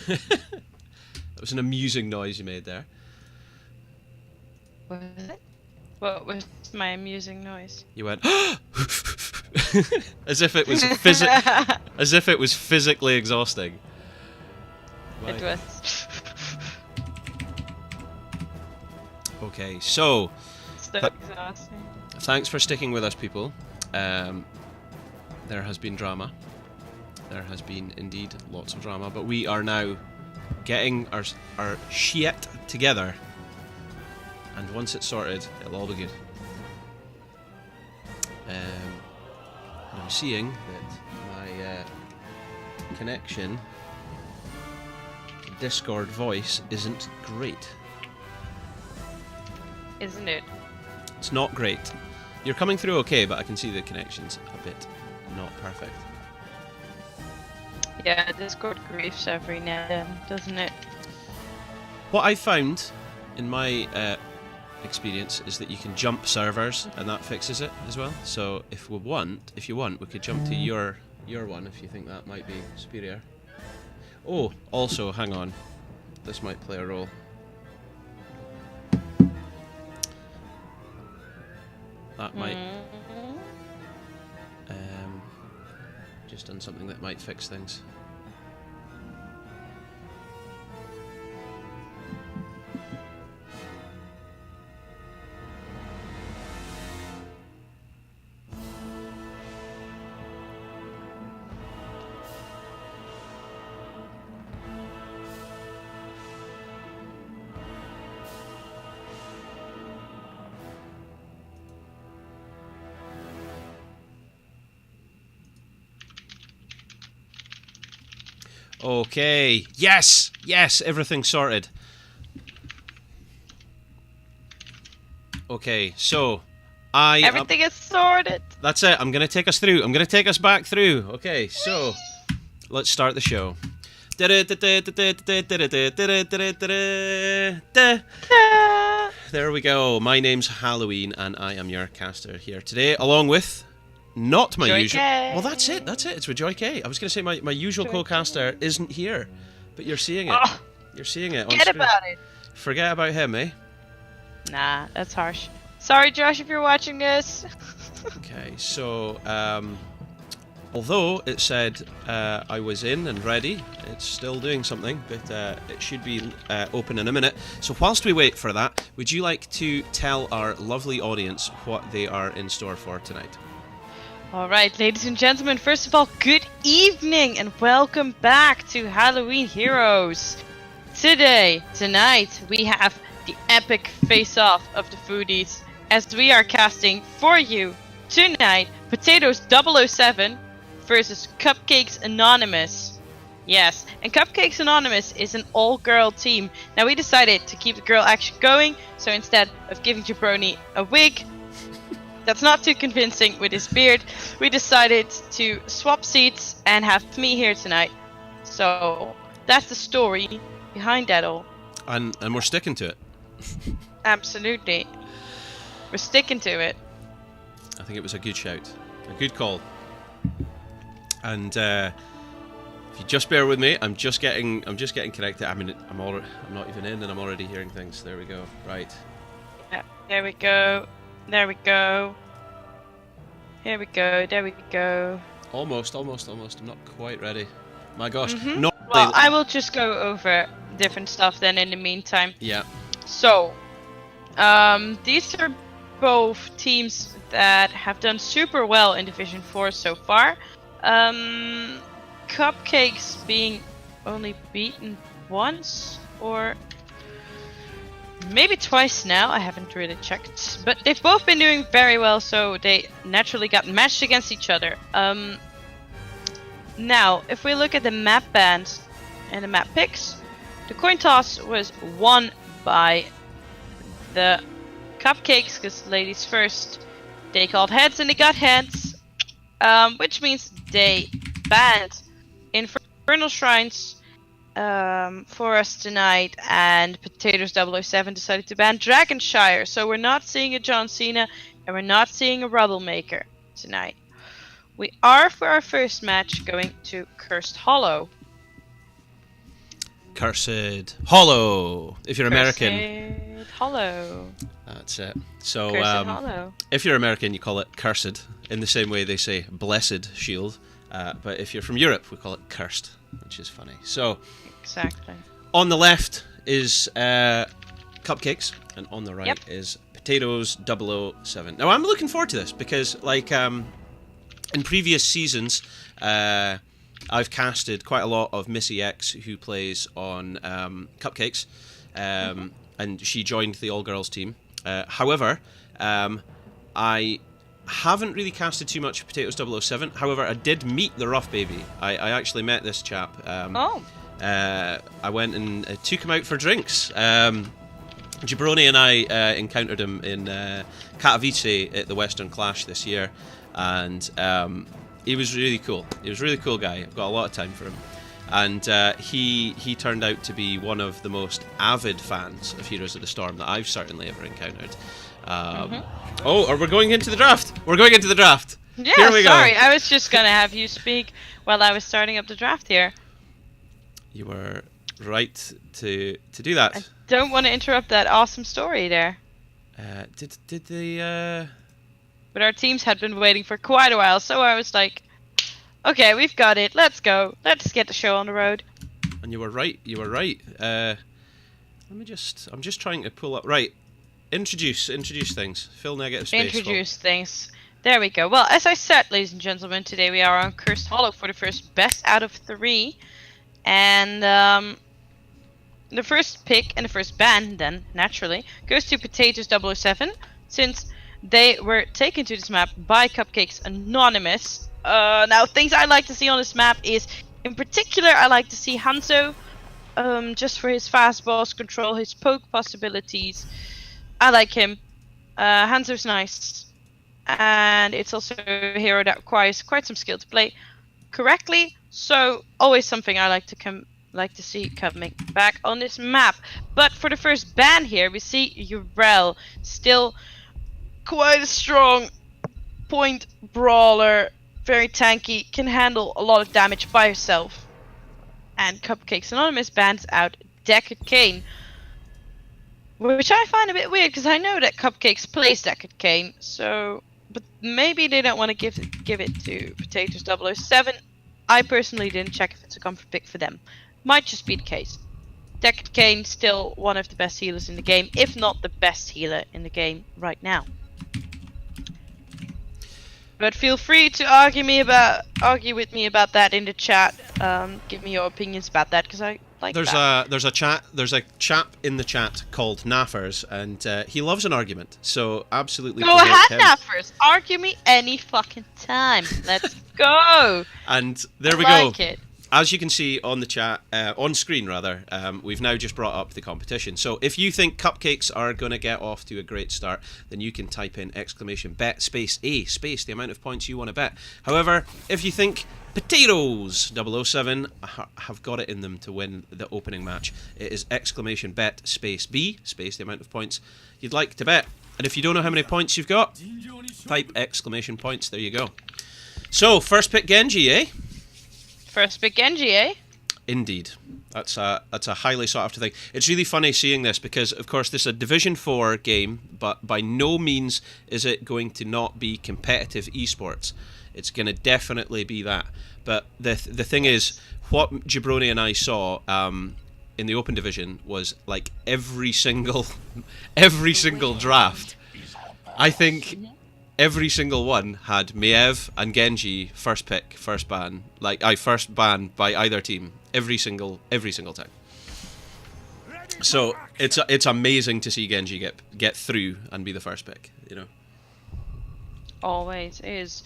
That was an amusing noise you made there. Was it? What was my amusing noise? You went as if it was physically exhausting. It was. Okay, so So exhausting. thanks for sticking with us, people. There has been drama. There has been indeed lots of drama, but we are now getting our shit together, and once it's sorted, it'll all be good. And I'm seeing that my connection, Discord voice, isn't great. Isn't it? It's not great. You're coming through okay, but I can see the connection's a bit not perfect. Yeah, Discord griefs every now and then, doesn't it? What I found in my experience is that you can jump servers, and that fixes it as well. So if you want, we could jump to your one if you think that might be superior. Oh, also, hang on, this might play a role. That might just done something that might fix things. Okay, yes, everything's sorted. Okay, so Everything is sorted. That's it. I'm gonna take us through. I'm gonna take us back through. Okay, so let's start the show. There we go. My name's Halloween, and I am your caster here today, along with not my Joy usual. K. Well, that's it. It's with Joy K. I was gonna say my usual Joy co-caster isn't here, but you're seeing it. Oh, You're seeing it on forget screen. about it. Forget about him, eh? Nah, that's harsh. Sorry, Josh, if you're watching this. Okay, so although it said I was in and ready, it's still doing something, but it should be open in a minute. So whilst we wait for that, would you like to tell our lovely audience what they are in store for tonight? Alright, ladies and gentlemen, first of all, good evening and welcome back to Halloween Heroes. Tonight, we have the epic face-off of the foodies, as we are casting for you tonight Potatoes 007 versus Cupcakes Anonymous. Yes, and Cupcakes Anonymous is an all-girl team. Now we decided to keep the girl action going, so instead of giving Jabroni a wig, that's not too convincing with his beard, we decided to swap seats and have me here tonight. So that's the story behind that all. And we're sticking to it. Absolutely. We're sticking to it. I think it was a good shout, a good call. And if you just bear with me, I'm just getting connected. I mean, I'm not even in, and I'm already hearing things. There we go. Right. Yeah, there we go. There we go. Here we go. There we go. Almost. I'm not quite ready. My gosh. Not Well, I will just go over different stuff then in the meantime. Yeah. So, these are both teams that have done super well in Division 4 so far. Cupcakes being only beaten once, or maybe twice now, I haven't really checked. But they've both been doing very well, so they naturally got matched against each other. Now, if we look at the map bans and the map picks, the coin toss was won by the Cupcakes, because ladies first. They called heads and they got heads, which means they banned Infernal Shrines for us tonight, and Potatoes 007 decided to ban Dragonshire. So we're not seeing a John Cena and we're not seeing a Roublemaker tonight. We are, for our first match, going to Cursed Hollow. Cursed Hollow. If you're American, Cursed Hollow. that's it. So Cursed Hollow. if you're American, you call it Cursed, in the same way they say Blessed Shield. But if you're from Europe, we call it Cursed, which is funny. So Exactly. on the left is Cupcakes, and on the right is Potatoes 007. Now I'm looking forward to this because, like, in previous seasons, I've casted quite a lot of Missy X, who plays on Cupcakes, and she joined the all-girls team. However, I haven't really casted too much Potatoes 007. However, I did meet the Rough Baby. I actually met this chap. I went and took him out for drinks. Jabroni and I encountered him in Katowice at the Western Clash this year, and he was really cool. He was a really cool guy. I've got a lot of time for him. And he turned out to be one of the most avid fans of Heroes of the Storm that I've certainly ever encountered. Oh, we're going into the draft! We're going into the draft! Yeah, Here we sorry. go. I was just going to have you speak while I was starting up the draft here. You were right to do that. I don't want to interrupt that awesome story there. Did the... But our teams had been waiting for quite a while, so I was like, okay, we've got it. Let's go. Let's get the show on the road. And you were right. You were right. I'm just trying to pull up... Right. Introduce things. Fill negative space. Introduce things. There we go. Well, as I said, ladies and gentlemen, today we are on Cursed Hollow for the first best out of 3. And the first pick and the first ban, then, naturally, goes to Potatoes 007, since they were taken to this map by Cupcakes Anonymous. Now, things I like to see on this map is, in particular, I like to see Hanzo, just for his fast boss control, his poke possibilities. I like him. Hanzo's nice. And it's also a hero that requires quite some skill to play correctly. So, always something I like to see coming back on this map. But for the first ban here, we see Urel. Still quite a strong point brawler. Very tanky. Can handle a lot of damage by herself. And Cupcakes Anonymous bans out Deckard Cain. Which I find a bit weird, because I know that Cupcakes plays Deckard Cain, so... But maybe they don't want to give it to Potatoes 007. I personally didn't check if it's a comfort pick for them. Might just be the case. Deckard Cain, still one of the best healers in the game, if not the best healer in the game right now. But feel free to argue with me about that in the chat. Give me your opinions about that, because I like that. There's a chap in the chat called Naffers, and he loves an argument. So absolutely. Go ahead, Naffers. Argue me any fucking time. Let's go. And there we go. It. As you can see on the chat, on screen rather, we've now just brought up the competition. So if you think Cupcakes are going to get off to a great start, then you can type in !bet space A space the amount of points you want to bet. However, if you think Potatoes 007 have got it in them to win the opening match, it is !bet space B space the amount of points you'd like to bet. And if you don't know how many points you've got, type !points. There you go. So first pick Genji, eh? First pick Genji, eh? Indeed. That's a highly sought after thing. It's really funny seeing this because, of course, this is a Division 4 game, but by no means is it going to not be competitive esports. It's going to definitely be that. But the thing is, what Jabroni and I saw in the Open Division was like every single draft. I think every single one had Maev and Genji first pick, first ban. Like first ban by either team every single time. So it's amazing to see Genji get through and be the first pick, you know. Always is.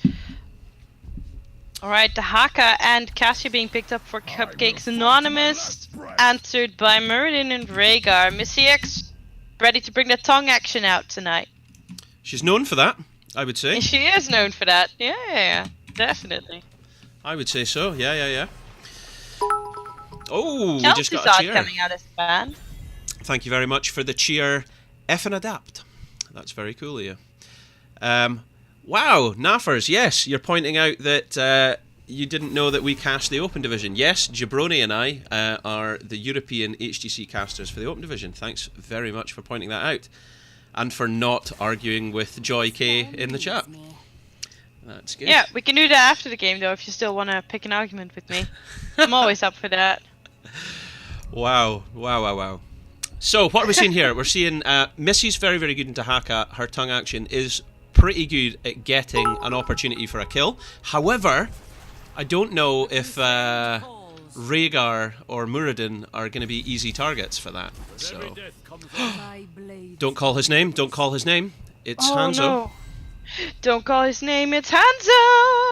Alright, the Haka and Cassia being picked up for Cupcakes Anonymous, answered by Merlin and Rhaegar. Missy X ready to bring the tongue action out tonight. She's known for that, I would say. She is known for that. Yeah, definitely. I would say so. Yeah. Oh, we just got a cheer. Coming out as a band. Thank you very much for the cheer. F and adapt. That's very cool of you. Wow, Naffers, yes, you're pointing out that you didn't know that we cast the Open Division. Yes, Jabroni and I are the European HGC casters for the Open Division. Thanks very much for pointing that out. And for not arguing with Joy K in the chat. That's good. Yeah, we can do that after the game, though, if you still want to pick an argument with me. I'm always up for that. Wow. So, what are we seeing here? We're seeing Missy's very, very good in Dahaka. Her tongue action is pretty good at getting an opportunity for a kill. However, I don't know if Rhaegar or Muradin are going to be easy targets for that. So, don't call his name. Don't call his name. It's Hanzo. No. Don't call his name. It's Hanzo.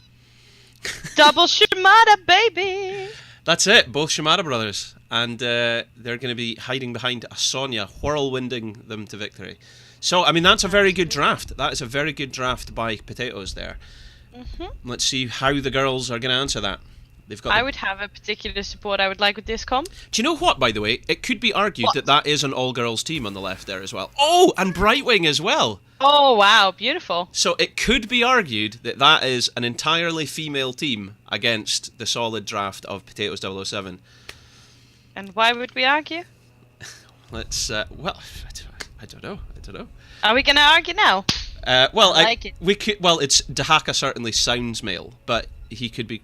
Double Shimada, baby. That's it. Both Shimada brothers, and they're going to be hiding behind a Sonya, whirlwinding them to victory. So, I mean, that's a very good draft. That is a very good draft by Potatoes there. Let's see how the girls are going to answer that. They've got. I would have a particular support I would like with this comp. Do you know what, by the way? It could be argued that that is an all-girls team on the left there as well. Oh, and Brightwing as well. Oh, wow. Beautiful. So it could be argued that that is an entirely female team against the solid draft of Potatoes 007. And why would we argue? Let's, well, I don't know. Are we going to argue now? Well, I like it. We could. Well, it's Dahaka certainly sounds male, but he could be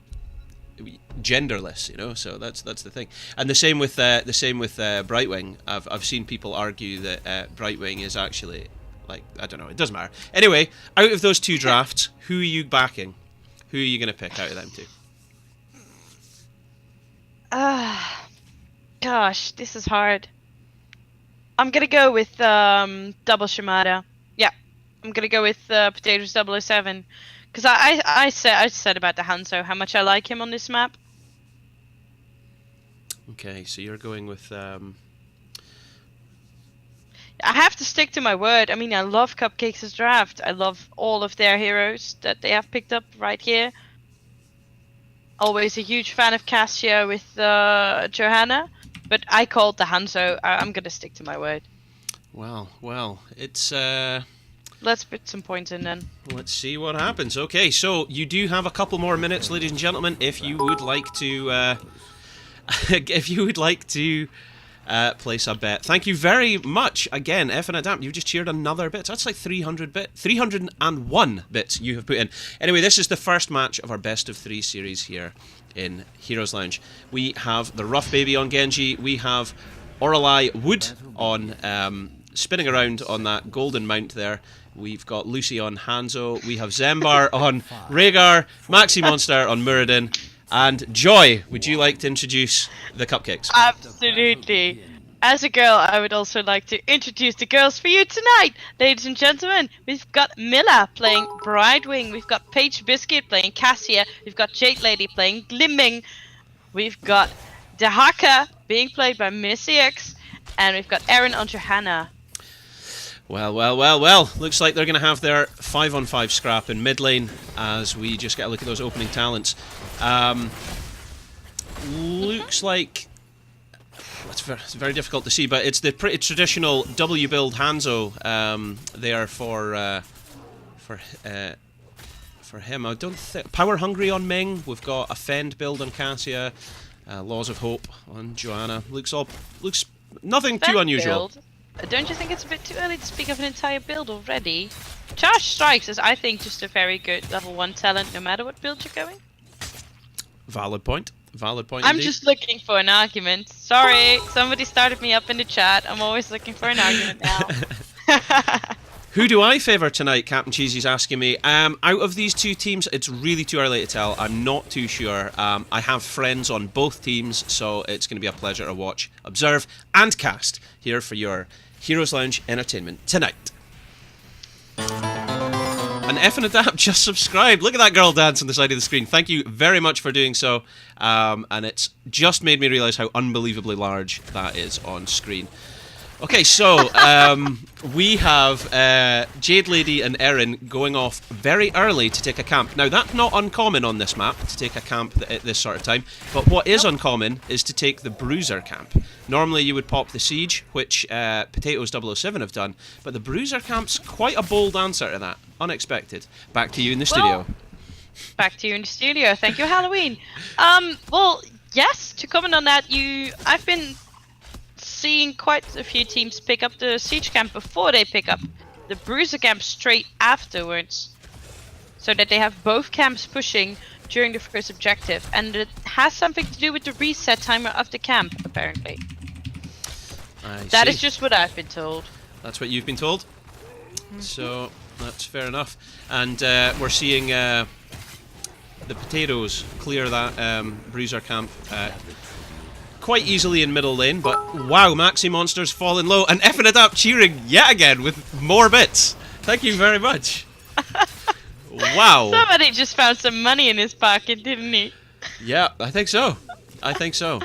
genderless, you know. So that's the thing. And the same with Brightwing. I've seen people argue that Brightwing is actually, like, I don't know. It doesn't matter. Anyway, out of those two drafts, who are you backing? Who are you going to pick out of them two? Gosh, this is hard. I'm gonna go with double Shimada. Yeah, I'm gonna go with Potatoes 007 because I said about the Hanzo how much I like him on this map. Okay, so you're going with. I have to stick to my word. I mean, I love Cupcakes' draft. I love all of their heroes that they have picked up right here. Always a huge fan of Cassia with Johanna. But I called the Hanzo. I'm going to stick to my word. Well, it's... Let's put some points in then. Let's see what happens. Okay, so you do have a couple more minutes, ladies and gentlemen, if you would like to... place a bet. Thank you very much again, F and Adapt. You've just cheered another bit. That's like 301 bits you have put in. Anyway, this is the first match of our best of 3 series here in Heroes Lounge. We have the Rough Baby on Genji. We have Orelai Wood on spinning around on that golden mount there. We've got Lucy on Hanzo. We have Zembar on Rhaegar. Maxi Monster on Muradin. And Joy, would you like to introduce the Cupcakes? Absolutely. As a girl, I would also like to introduce the girls for you tonight. Ladies and gentlemen, we've got Milla playing Brightwing. We've got Paige Biscuit playing Cassia. We've got Jade Lady playing Glimming. We've got Dahaka being played by Missy X. And we've got Erin on Johanna. Well. Looks like they're going to have their 5-on-5 scrap in mid lane as we just get a look at those opening talents. Looks like it's very difficult to see, but it's the pretty traditional W build Hanzo there for him. I don't think Power Hungry on Ming. We've got a Fend build on Cassia, Laws of Hope on Joanna. Looks nothing too unusual. Build. Don't you think it's a bit too early to speak of an entire build already? Charge Strikes is, I think, just a very good level 1 talent no matter what build you're going. Valid point. I'm indeed. Just looking for an argument. Sorry, somebody started me up in the chat. I'm always looking for an argument now. Who do I favour tonight? Captain Cheesy's asking me. Out of these two teams, it's really too early to tell. I'm not too sure. I have friends on both teams, so it's going to be a pleasure to watch, observe, and cast here for your Heroes Lounge entertainment tonight. And F and Adapt just subscribed. Look at that girl dance on the side of the screen. Thank you very much for doing so. And it's just made me realise how unbelievably large that is on screen. Okay, so we have Jade Lady and Erin going off very early to take a camp. Now, that's not uncommon on this map, to take a camp at this sort of time. But what is uncommon is to take the Bruiser camp. Normally, you would pop the Siege, which Potatoes 007 have done. But the Bruiser camp's quite a bold answer to that. Unexpected. Back to you in the studio. Back to you in the studio. Thank you, Halloween. Well, yes. To comment on that, I've been seeing quite a few teams pick up the siege camp before they pick up the bruiser camp straight afterwards, so that they have both camps pushing during the first objective, and it has something to do with the reset timer of the camp, apparently. That is just what I've been told. That's what you've been told? So, that's fair enough. And we're seeing the potatoes clear that bruiser camp quite easily in middle lane, but wow, Maxi Monster's fallen low, and Adapt cheering yet again with more bits. Thank you very much. Wow. Somebody just found some money in his pocket, didn't he? Yeah, I think so. I think so.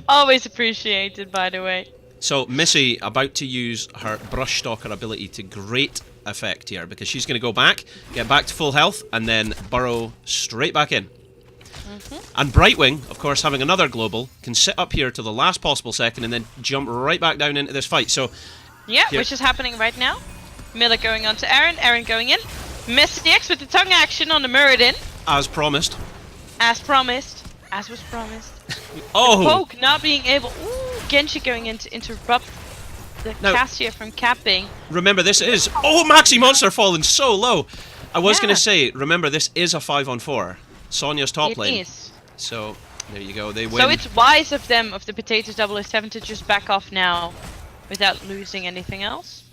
Always appreciated, by the way. So, Missy about to use her Brush Stalker ability to great effect here, because she's going to go back, get back to full health, and then burrow straight back in. And Brightwing, of course, having another global, can sit up here to the last possible second and then jump right back down into this fight. So, yeah, which is happening right now. Miller going on to Aaron, Aaron going in. Missy X with the tongue action on the Muradin. As promised. As promised. As was promised. Oh! The poke not being able... Ooh, Genji going in to interrupt the Cassia from capping. Remember, this is... Oh, Maxi Monster falling so low! I was going to say, remember, this is a 5-on-4. Sonya's top lane. It is. So, there you go, they win. So it's wise of them, of the Potatoes 007, to just back off now without losing anything else.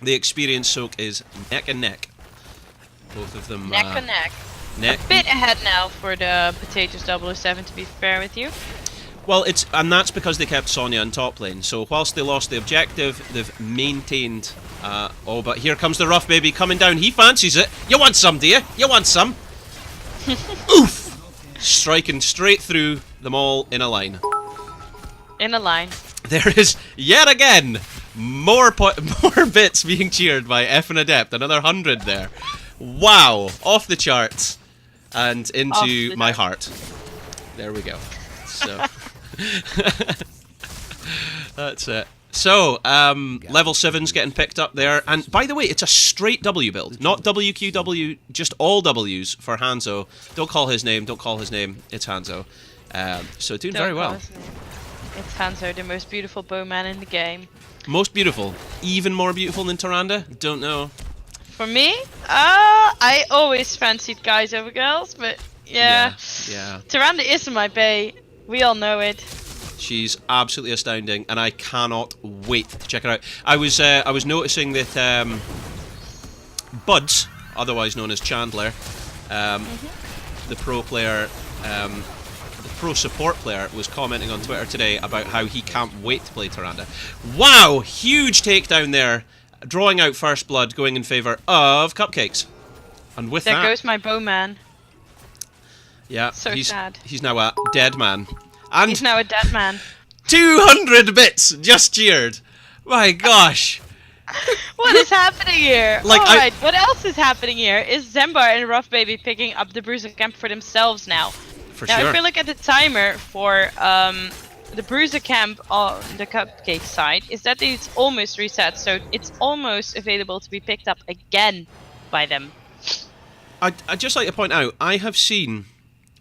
The experience soak is neck and neck. Both of them... Neck and neck. A bit ahead now for the Potatoes 007, to be fair with you. Well, and that's because they kept Sonya in top lane. So whilst they lost the objective, they've maintained... oh, but here comes the rough baby coming down. He fancies it. You want some, do you? You want some? Oof! Striking straight through them all in a line. In a line. There is, yet again, more bits being cheered by F and Adept. Another 100 there. Wow! Off the charts. And into my heart. There we go. So... That's it. So, level 7's getting picked up there. And by the way, it's a straight W build. Not WQW, just all Ws for Hanzo. Don't call his name, don't call his name. It's Hanzo. So doing very well. It's Hanzo, the most beautiful bowman in the game. Most beautiful. Even more beautiful than Tyrande? Don't know. For me? I always fancied guys over girls, but yeah. Tyrande is my bae. We all know it. She's absolutely astounding, and I cannot wait to check her out. I was noticing that Buds, otherwise known as Chandler, the pro player, the pro support player, was commenting on Twitter today about how he can't wait to play Tyrande. Wow! Huge takedown there, drawing out first blood, going in favour of Cupcakes. And with there goes my bowman. Yeah, so sad. He's now a dead man. And he's now a dead man. 200 bits just cheered. My gosh. What is happening here? Like, alright, what else is happening here is Zembar and Rough Baby picking up the Bruiser camp for themselves now. For now, sure. if we look at the timer for the Bruiser camp on the Cupcake side, is that it's almost reset, so it's almost available to be picked up again by them. I'd just like to point out,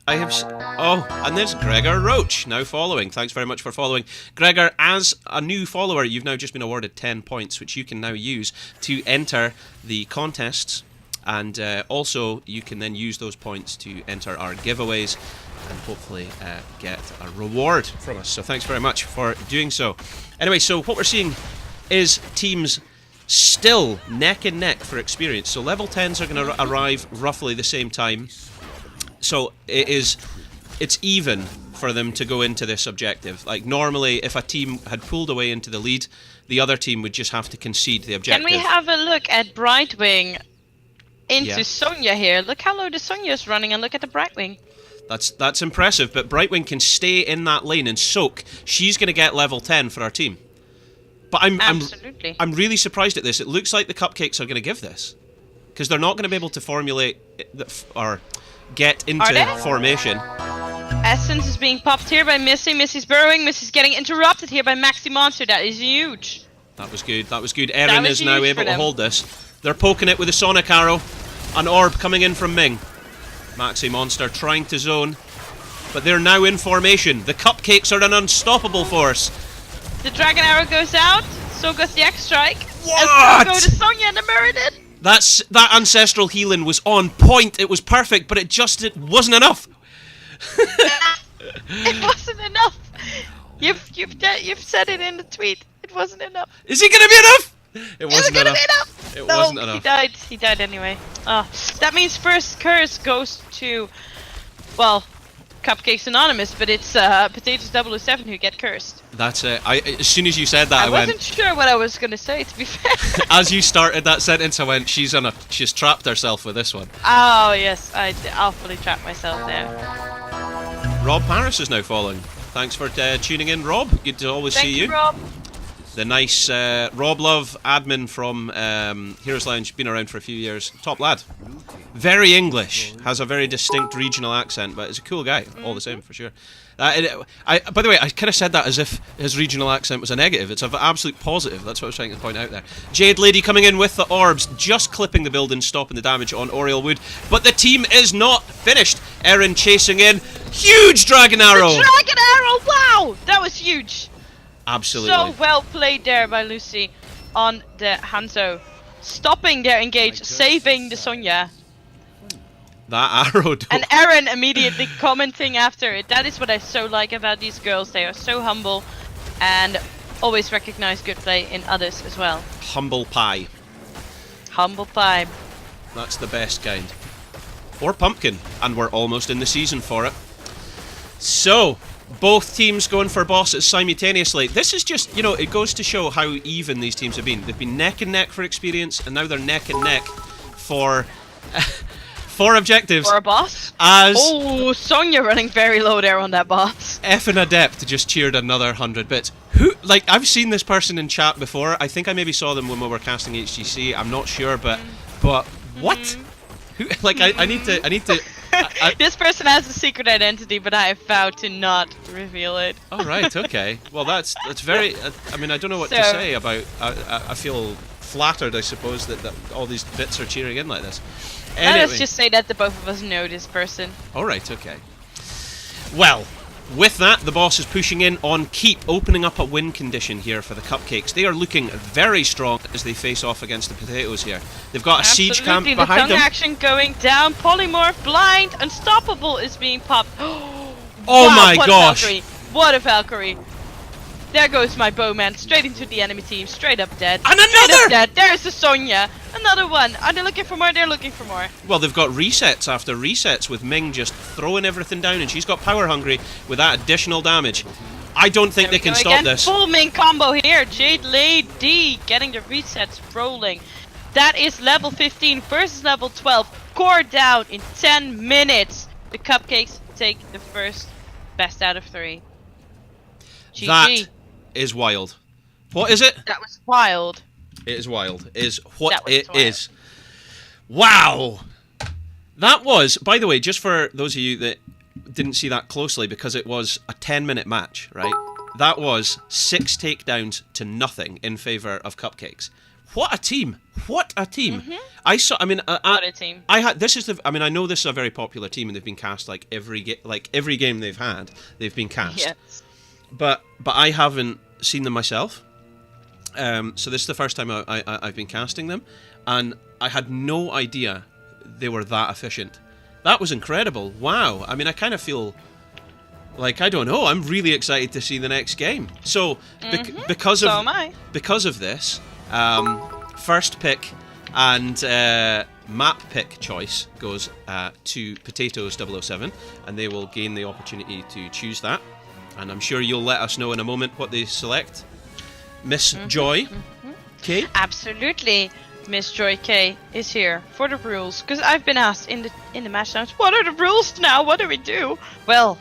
oh, and there's Gregor Roach now following. Thanks very much for following. Gregor, as a new follower, you've now just been awarded 10 points, which you can now use to enter the contests. And also, you can then use those points to enter our giveaways and hopefully get a reward from us. So thanks very much for doing so. Anyway, so what we're seeing is teams still neck and neck for experience. So level 10s are going to arrive roughly the same time. So it's even for them to go into this objective. Like normally, if a team had pulled away into the lead, the other team would just have to concede the objective. Can we have a look at Brightwing into Sonya here? Look how low the Sonya is running, and look at the Brightwing. That's impressive, but Brightwing can stay in that lane and soak. She's going to get level 10 for our team. But I'm really surprised at this. It looks like the Cupcakes are going to give this, because they're not going to be able to formulate or get into formation. Essence is being popped here by Missy. Missy's burrowing. Missy's getting interrupted here by Maxi Monster. That is huge. That was good. That was good. Erin is now able to hold this. They're poking it with a Sonic Arrow. An orb coming in from Ming. Maxi Monster trying to zone, but they're now in formation. The Cupcakes are an unstoppable force. The Dragon Arrow goes out, so goes the X-Strike. What? And so go to Sonya and the Muradin. That ancestral healing was on point. It was perfect, but it wasn't enough. It wasn't enough. You've said it in the tweet. It wasn't enough. Is it gonna be enough? It wasn't Is it gonna enough. be enough? It No, wasn't enough. he died. He died anyway. Oh, that means first curse goes to, well, Cupcakes Anonymous, but it's Potatoes 007 who get cursed. That's it. As soon as you said that, I wasn't went. sure what I was gonna say, to be fair. As you started that sentence, I went. She's trapped herself with this one. Oh yes, I'll fully trap myself there. Rob Paris is now following. Thanks for tuning in, Rob. Good to always Thank see you, Rob. The nice Rob Love admin from Heroes Lounge, been around for a few years. Top lad. Very English, has a very distinct regional accent, but is a cool guy, all the same, for sure. By the way, I kind of said that as if his regional accent was a negative. It's an absolute positive. That's what I was trying to point out there. Jade Lady coming in with the orbs, just clipping the building, stopping the damage on Oriel Wood. But the team is not finished. Erin chasing in. Huge Dragon Arrow! The Dragon Arrow! Wow! That was huge. Absolutely. So well played there by Lucy on the Hanzo. Stopping their engage, saving the Sonya. That arrow, though. And Erin immediately commenting after it. That is what I so like about these girls. They are so humble and always recognize good play in others as well. Humble pie. Humble pie. That's the best kind. Or pumpkin. And we're almost in the season for it. So, both teams going for bosses simultaneously. This is just, it goes to show how even these teams have been. They've been neck and neck for experience, and now they're neck and neck for... for objectives. For a boss? As oh, Sonya running very low there on that boss. Effin' Adept just cheered another 100 bits. I've seen this person in chat before. I think I maybe saw them when we were casting HGC. I'm not sure, but what? Who? I need to. This person has a secret identity, but I have vowed to not reveal it. Oh right, okay. Well, that's very. I mean, I don't know what to say about. I feel flattered, I suppose, that all these bits are cheering in like this. Anyway. Let's just say that the both of us know this person. Alright, okay. Well, with that, the boss is pushing in on Keep, opening up a win condition here for the Cupcakes. They are looking very strong as they face off against the Potatoes here. They've got a siege camp behind them. The tongue action going down. Polymorph, blind, unstoppable is being popped. Oh wow, my gosh! What a Valkyrie! There goes my bowman, straight into the enemy team, straight up dead. And another! Dead. There's the Sonya. Another one. Are they looking for more? They're looking for more. Well, they've got resets after resets with Ming just throwing everything down, and she's got power hungry with that additional damage. I don't think they can stop this. Full Ming combo here. Jade Lady getting the resets rolling. That is level 15 versus level 12. Core down in 10 minutes. The Cupcakes take the first best out of 3. GG. That is wild. What is it? That was wild. It is wild. Is what it is. Wow! That was, by the way, just for those of you that didn't see that closely, because it was a 10-minute match, right? That was 6 takedowns to nothing in favour of Cupcakes. What a team! What a team! I saw. I mean, what a team! I had. This is the. I mean, I know this is a very popular team, and they've been cast like every game they've had. They've been cast. Yes. But I haven't seen them myself. So this is the first time I've been casting them, and I had no idea they were that efficient. That was incredible. Wow. I mean, I kind of feel like, I don't know, I'm really excited to see the next game. So because of this, first pick and map pick choice goes to Potatoes 007, and they will gain the opportunity to choose that. And I'm sure you'll let us know in a moment what they select. Miss Joy K? Absolutely. Miss Joy K is here for the rules, because I've been asked in the match notes, what are the rules now? What do we do? Well,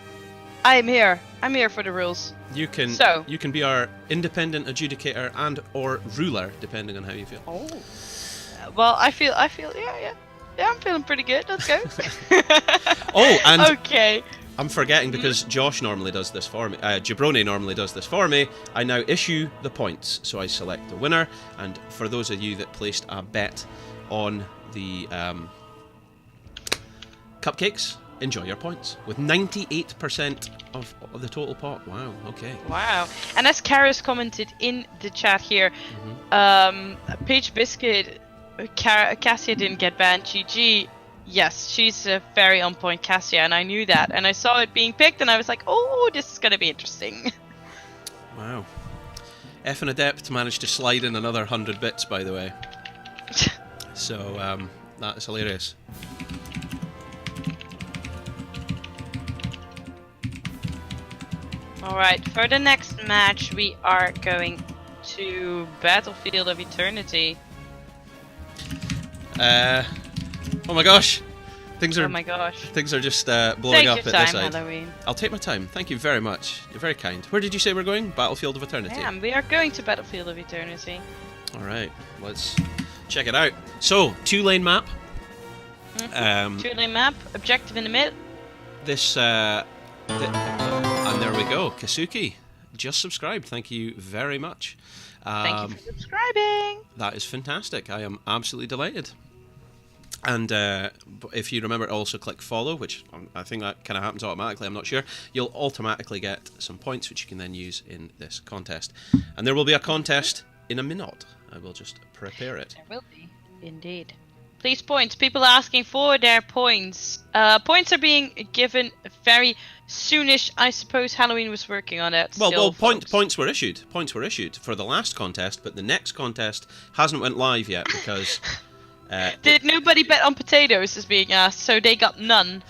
I'm here. I'm here for the rules. You can be our independent adjudicator and or ruler, depending on how you feel. Oh. Well, I feel yeah, I'm feeling pretty good. Let's go. Oh, and okay. I'm forgetting, because Josh normally does this for me. Jabroni normally does this for me. I now issue the points, so I select the winner. And for those of you that placed a bet on the Cupcakes, enjoy your points with 98% of the total pot. Wow. Okay. Wow. And as Karis commented in the chat here, Peach Biscuit, Cassia didn't get banned. GG. Yes, she's a very on point Cassia, and I knew that. And I saw it being picked, and I was like, oh, this is gonna be interesting. Wow. F and Adept managed to slide in another 100 bits, by the way. So, that is hilarious. Alright, for the next match, we are going to Battlefield of Eternity. Oh my gosh! Things are. Oh my gosh. Things are just blowing up at this side. Halloween. I'll take my time. Thank you very much. You're very kind. Where did you say we're going? Battlefield of Eternity. Yeah, we are going to Battlefield of Eternity. All right, let's check it out. So, 2-lane map. 2-lane map, objective in the mid. This and there we go. Kasuki just subscribed. Thank you very much. Thank you for subscribing. That is fantastic. I am absolutely delighted. And if you remember, also click follow, which I think that kind of happens automatically. I'm not sure. You'll automatically get some points, which you can then use in this contest. And there will be a contest in a minute. I will just prepare it. There will be, indeed. Please points. People are asking for their points. Points are being given very soonish. I suppose Halloween was working on it. Well, points were issued. Points were issued for the last contest, but the next contest hasn't went live yet because. Did nobody bet on potatoes, is being asked, so they got none?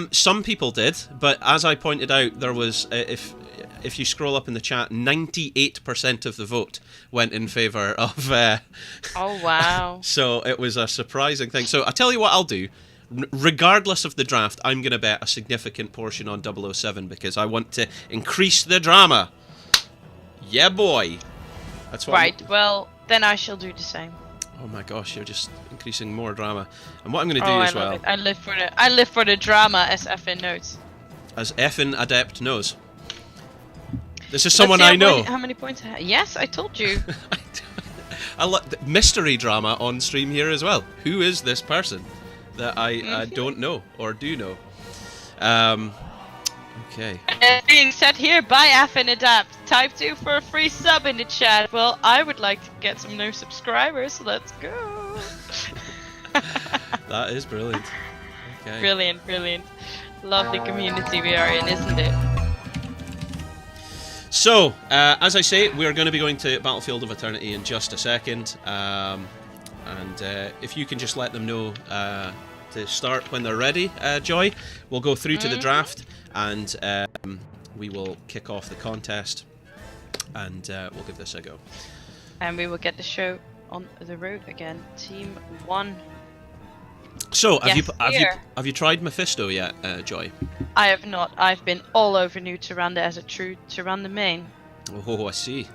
Some people did, but as I pointed out, there was, if you scroll up in the chat, 98% of the vote went in favour of... Oh, wow. So it was a surprising thing. So I tell you what I'll do. Regardless of the draft, I'm going to bet a significant portion on 007 because I want to increase the drama. Yeah, boy. That's what right, well, then I shall do the same. Oh my gosh, you're just increasing more drama. And what I'm going to do as well... I live for the drama, as FN notes. As FN Adept knows. This is someone I know. How many points I have? Yes, I told you. I love mystery drama on stream here as well. Who is this person that I don't know or do know? Okay. Being said here by FN Adapt. Type 2 for a free sub in the chat. Well, I would like to get some new subscribers, so let's go. That is brilliant. Okay. Brilliant, brilliant. Lovely community we are in, isn't it? So, as I say, we're going to be going to Battlefield of Eternity in just a second. And if you can just let them know to start when they're ready, Joy, we'll go through to the draft and we will kick off the contest and we'll give this a go. And we will get the show on the road again. Team 1. So, yes, have you tried Mephisto yet, Joy? I have not. I've been all over New Tyrande as a true Tyrande main. Oh, I see.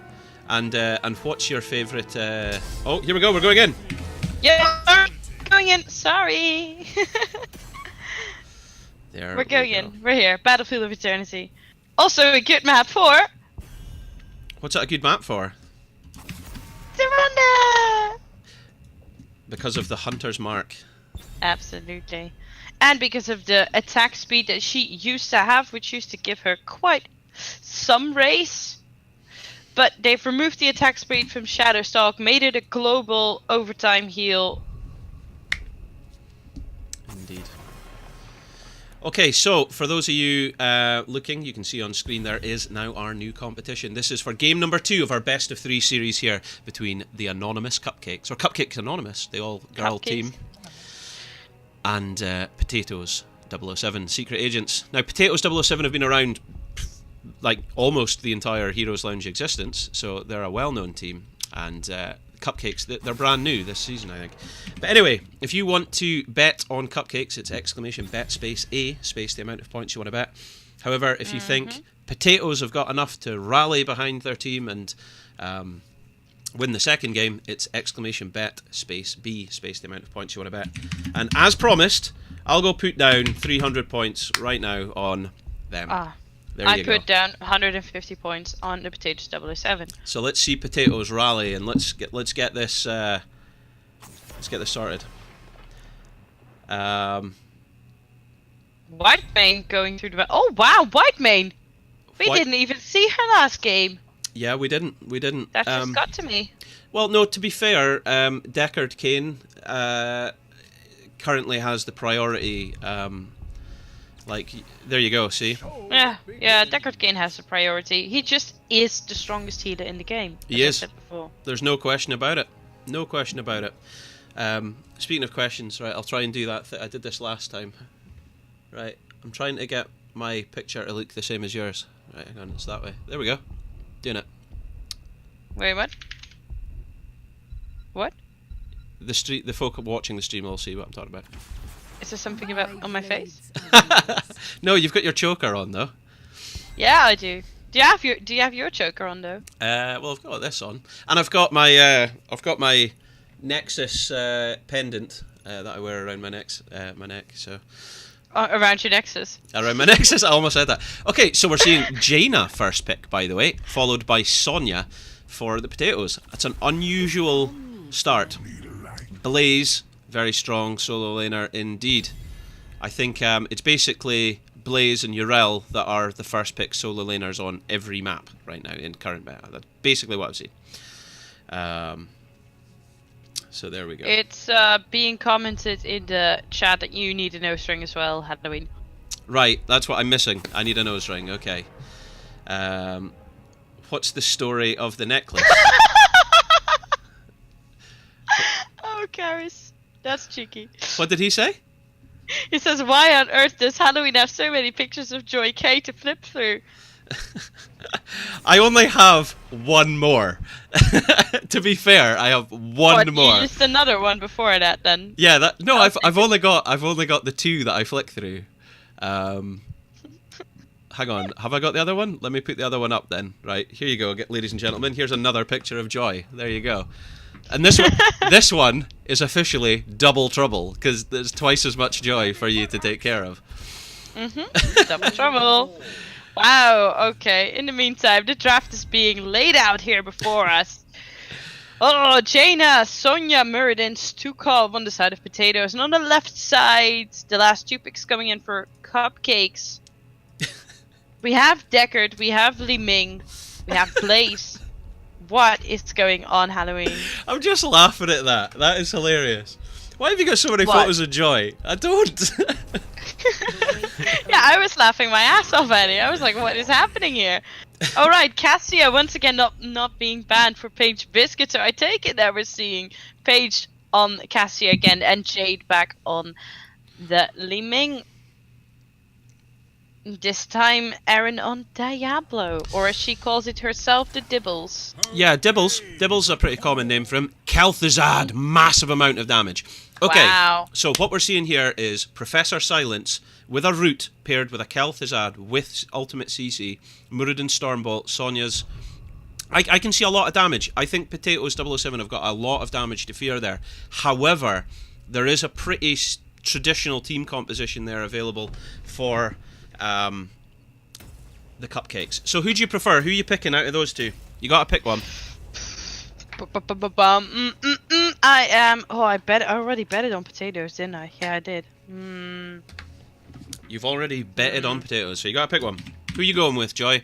And what's your favourite... Oh, here we go, we're going in! Yeah, going in, sorry! We're going in, we're here, Battlefield of Eternity. Also a good map for... What's that a good map for? Tyrande! Because of the Hunter's Mark. Absolutely. And because of the attack speed that she used to have, which used to give her quite some race. But they've removed the attack speed from Shadowstalk, made it a global overtime heal. Indeed. Okay, so for those of you looking, you can see on screen there is now our new competition. This is for game number 2 of our best of 3 series here between the Anonymous Cupcakes, or Cupcakes Anonymous, the all-girl team, and Potatoes 007, Secret Agents. Now, Potatoes 007 have been around like almost the entire Heroes Lounge existence, so they're a well-known team, and Cupcakes, they're brand new this season, I think. But anyway, if you want to bet on Cupcakes, it's !bet space A space the amount of points you want to bet. However, if you think Potatoes have got enough to rally behind their team and win the second game, it's !bet space B space the amount of points you want to bet. And as promised, I'll go put down 300 points right now on them. I put down 150 points on the Potatoes 007. So let's see Potatoes rally and let's get this started. White Mane going through the... Oh, wow, White Mane! We White- didn't even see her last game. Yeah, we didn't. That just got to me. Well, no, to be fair, Deckard Cain currently has the priority. There you go, see? Yeah, Deckard Cain has the priority. He just is the strongest healer in the game. He is. I said before. There's no question about it. No question about it. Speaking of questions, right, I'll try and do that. I did this last time. Right, I'm trying to get my picture to look the same as yours. Right, hang on, it's that way. There we go. Doing it. Wait, what? What? The folk watching the stream will see what I'm talking about. Is there something about on my face? No, you've got your choker on though. Yeah, I do. Do you have your choker on though? Well, I've got this on, and I've got my Nexus pendant that I wear around my neck. So Around your Nexus. around my Nexus, I almost said that. Okay, so we're seeing Jaina first pick, by the way, followed by Sonya for the potatoes. That's an unusual start. Blaze, very strong solo laner indeed. I think it's basically Blaze and Urel that are the first pick solo laners on every map right now in current meta. That's basically what I've seen. So there we go. It's being commented in the chat that you need a nose ring as well, Halloween. Right, that's what I'm missing. I need a nose ring, okay. What's the story of the necklace? Oh, Karis. That's cheeky. What did he say? He says, why on earth does Halloween have so many pictures of Joy K to flip through? I only have one more. To be fair, I have one more. You used another one before that, then. Yeah, I've only got the two that I flick through. Hang on, have I got the other one? Let me put the other one up then. Right, here you go, ladies and gentlemen. Here's another picture of Joy. There you go. And this one is officially double trouble because there's twice as much Joy for you to take care of. Double trouble. Wow, okay. In the meantime, the draft is being laid out here before us. Oh, Jaina, Sonya, Muradin, Stukov on the side of potatoes. And on the left side, the last two picks coming in for Cupcakes. We have Deckard, we have Li Ming, we have Blaze. What is going on, Halloween? I'm just laughing at that. That is hilarious. Why have you got so many photos of Joy? I don't. Yeah, I was laughing my ass off at it. I was like, what is happening here? Alright, Cassia once again not being banned for Paige Biscuit, so I take it that we're seeing Paige on Cassia again and Jade back on the Li Ming. This time Erin on Diablo, or as she calls it herself, the Dibbles. Yeah, Dibbles. Dibbles is a pretty common name for him. Kel'Thuzad, massive amount of damage. Okay, wow. So what we're seeing here is Professor Silence with a Root paired with a Kel'Thuzad with Ultimate CC, Muradin Stormbolt, Sonya's... I can see a lot of damage. I think Potatoes 007 have got a lot of damage to fear there. However, there is a pretty traditional team composition there available for the Cupcakes. So who do you prefer? Who are you picking out of those two? You gotta pick one. I am... Oh, I already betted on potatoes, didn't I? Yeah, I did. You've already betted on potatoes, so you gotta pick one. Who are you going with, Joy?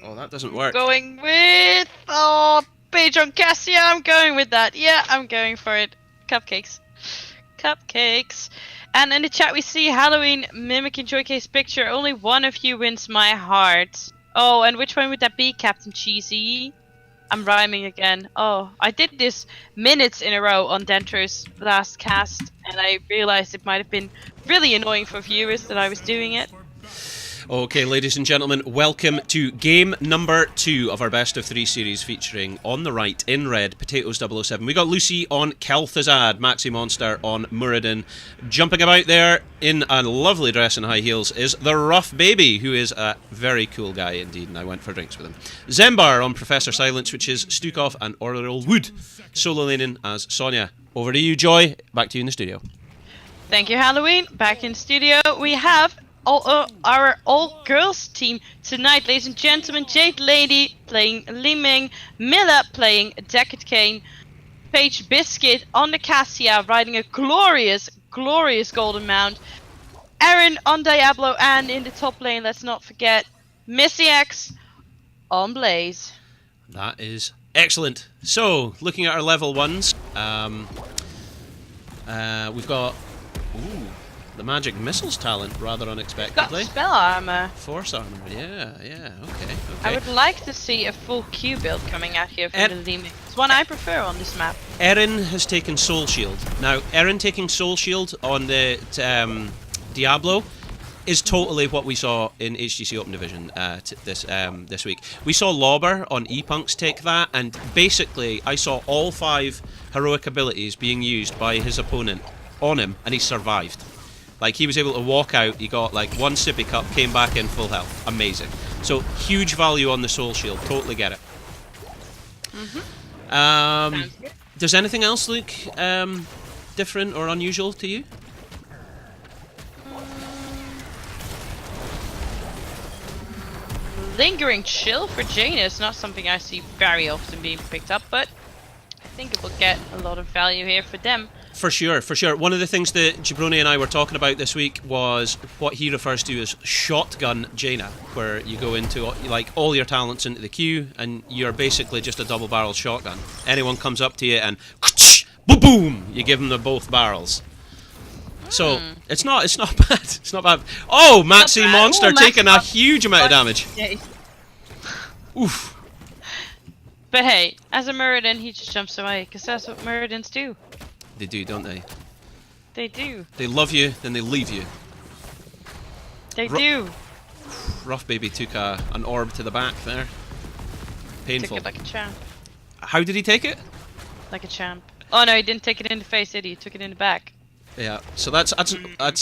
Oh, that doesn't work. Going with... Oh, Paige on Cassia, I'm going with that. Yeah, I'm going for it. Cupcakes. Cupcakes. And in the chat we see Halloween mimicking Joy K's picture. Only one of you wins my heart. Oh, and which one would that be, Captain Cheesy? I'm rhyming again. Oh, I did this minutes in a row on Dentro's last cast, and I realized it might have been really annoying for viewers that I was doing it. Okay, ladies and gentlemen, welcome to game number 2 of our best of 3 series featuring, on the right, in red, Potatoes 007. We got Lucy on Kel'Thuzad, Maxi Monster on Muradin. Jumping about there in a lovely dress and high heels is the Rough Baby, who is a very cool guy indeed, and I went for drinks with him. Zembar on Professor Silence, which is Stukov, and Oriel Wood, solo laning as Sonya. Over to you, Joy. Back to you in the studio. Thank you, Halloween. Back in studio, we have our all-girls team tonight, ladies and gentlemen. Jade Lady playing Li Ming, Milla playing Deckard Cain, Paige Biscuit on the Cassia riding a glorious golden mount, Aaron on Diablo, and in the top lane, let's not forget Missy X on Blaze. That is excellent. So, looking at our level 1s, we've got the magic missiles talent, rather unexpectedly. Got spell armor. Force armor, yeah, okay. I would like to see a full Q build coming out here from the Lemur. It's one I prefer on this map. Erin has taken Soul Shield. Now, Erin taking Soul Shield on the Diablo is totally what we saw in HGC Open Division this week. We saw Lauber on E-Punks take that, and basically I saw all 5 heroic abilities being used by his opponent on him, and he survived. Like, he was able to walk out, he got like 1 sippy cup, came back in full health. Amazing. So, huge value on the Soul Shield, totally get it. Does anything else look different or unusual to you? Lingering Chill for Jaina is not something I see very often being picked up, but I think it will get a lot of value here for them. For sure, for sure. One of the things that Jabroni and I were talking about this week was what he refers to as shotgun Jaina, where you go into like all your talents into the queue, and you're basically just a double-barreled shotgun. Anyone comes up to you and boom, boom, you give them the both barrels. So it's not bad. It's not bad. Oh, Maxi Monster taking a huge amount of damage. Oof. But hey, as a Muradin, he just jumps away, because that's what Muradins do. They do, don't they? They do. They love you, then they leave you. They do. Rough Baby took an orb to the back there. Painful. Took it like a champ. How did he take it? Like a champ. Oh no, he didn't take it in the face, did he? He took it in the back. Yeah. So that's Didn't like.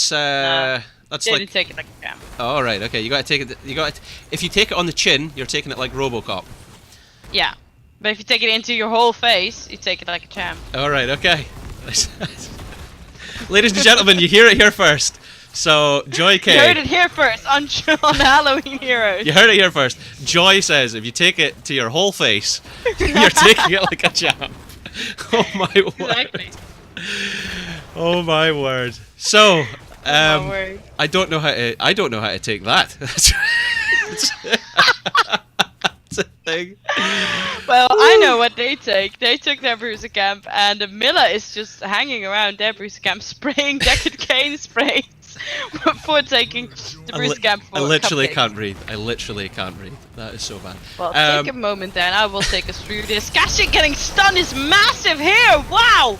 take it like a champ. Oh right. Okay. You got to take it. If you take it on the chin, you're taking it like RoboCop. Yeah. But if you take it into your whole face, you take it like a champ. All right. Okay. Ladies and gentlemen, you hear it here first. So, Joy K. You heard it here first on Halloween Heroes. You heard it here first. Joy says if you take it to your whole face, you're taking it like a champ. Oh my word. Exactly. Oh my word. So, word. I don't know how to take that. That's a thing. Well, I know what they take. They took their Bruiser Camp, and Miller is just hanging around their Bruiser Camp, spraying Deckard Kane sprays before taking the Bruiser Camp for I literally Cupcakes. can't breathe. I literally can't breathe. That is so bad. Well, take a moment then. I will take us through this. Cassie getting stunned is massive here. Wow.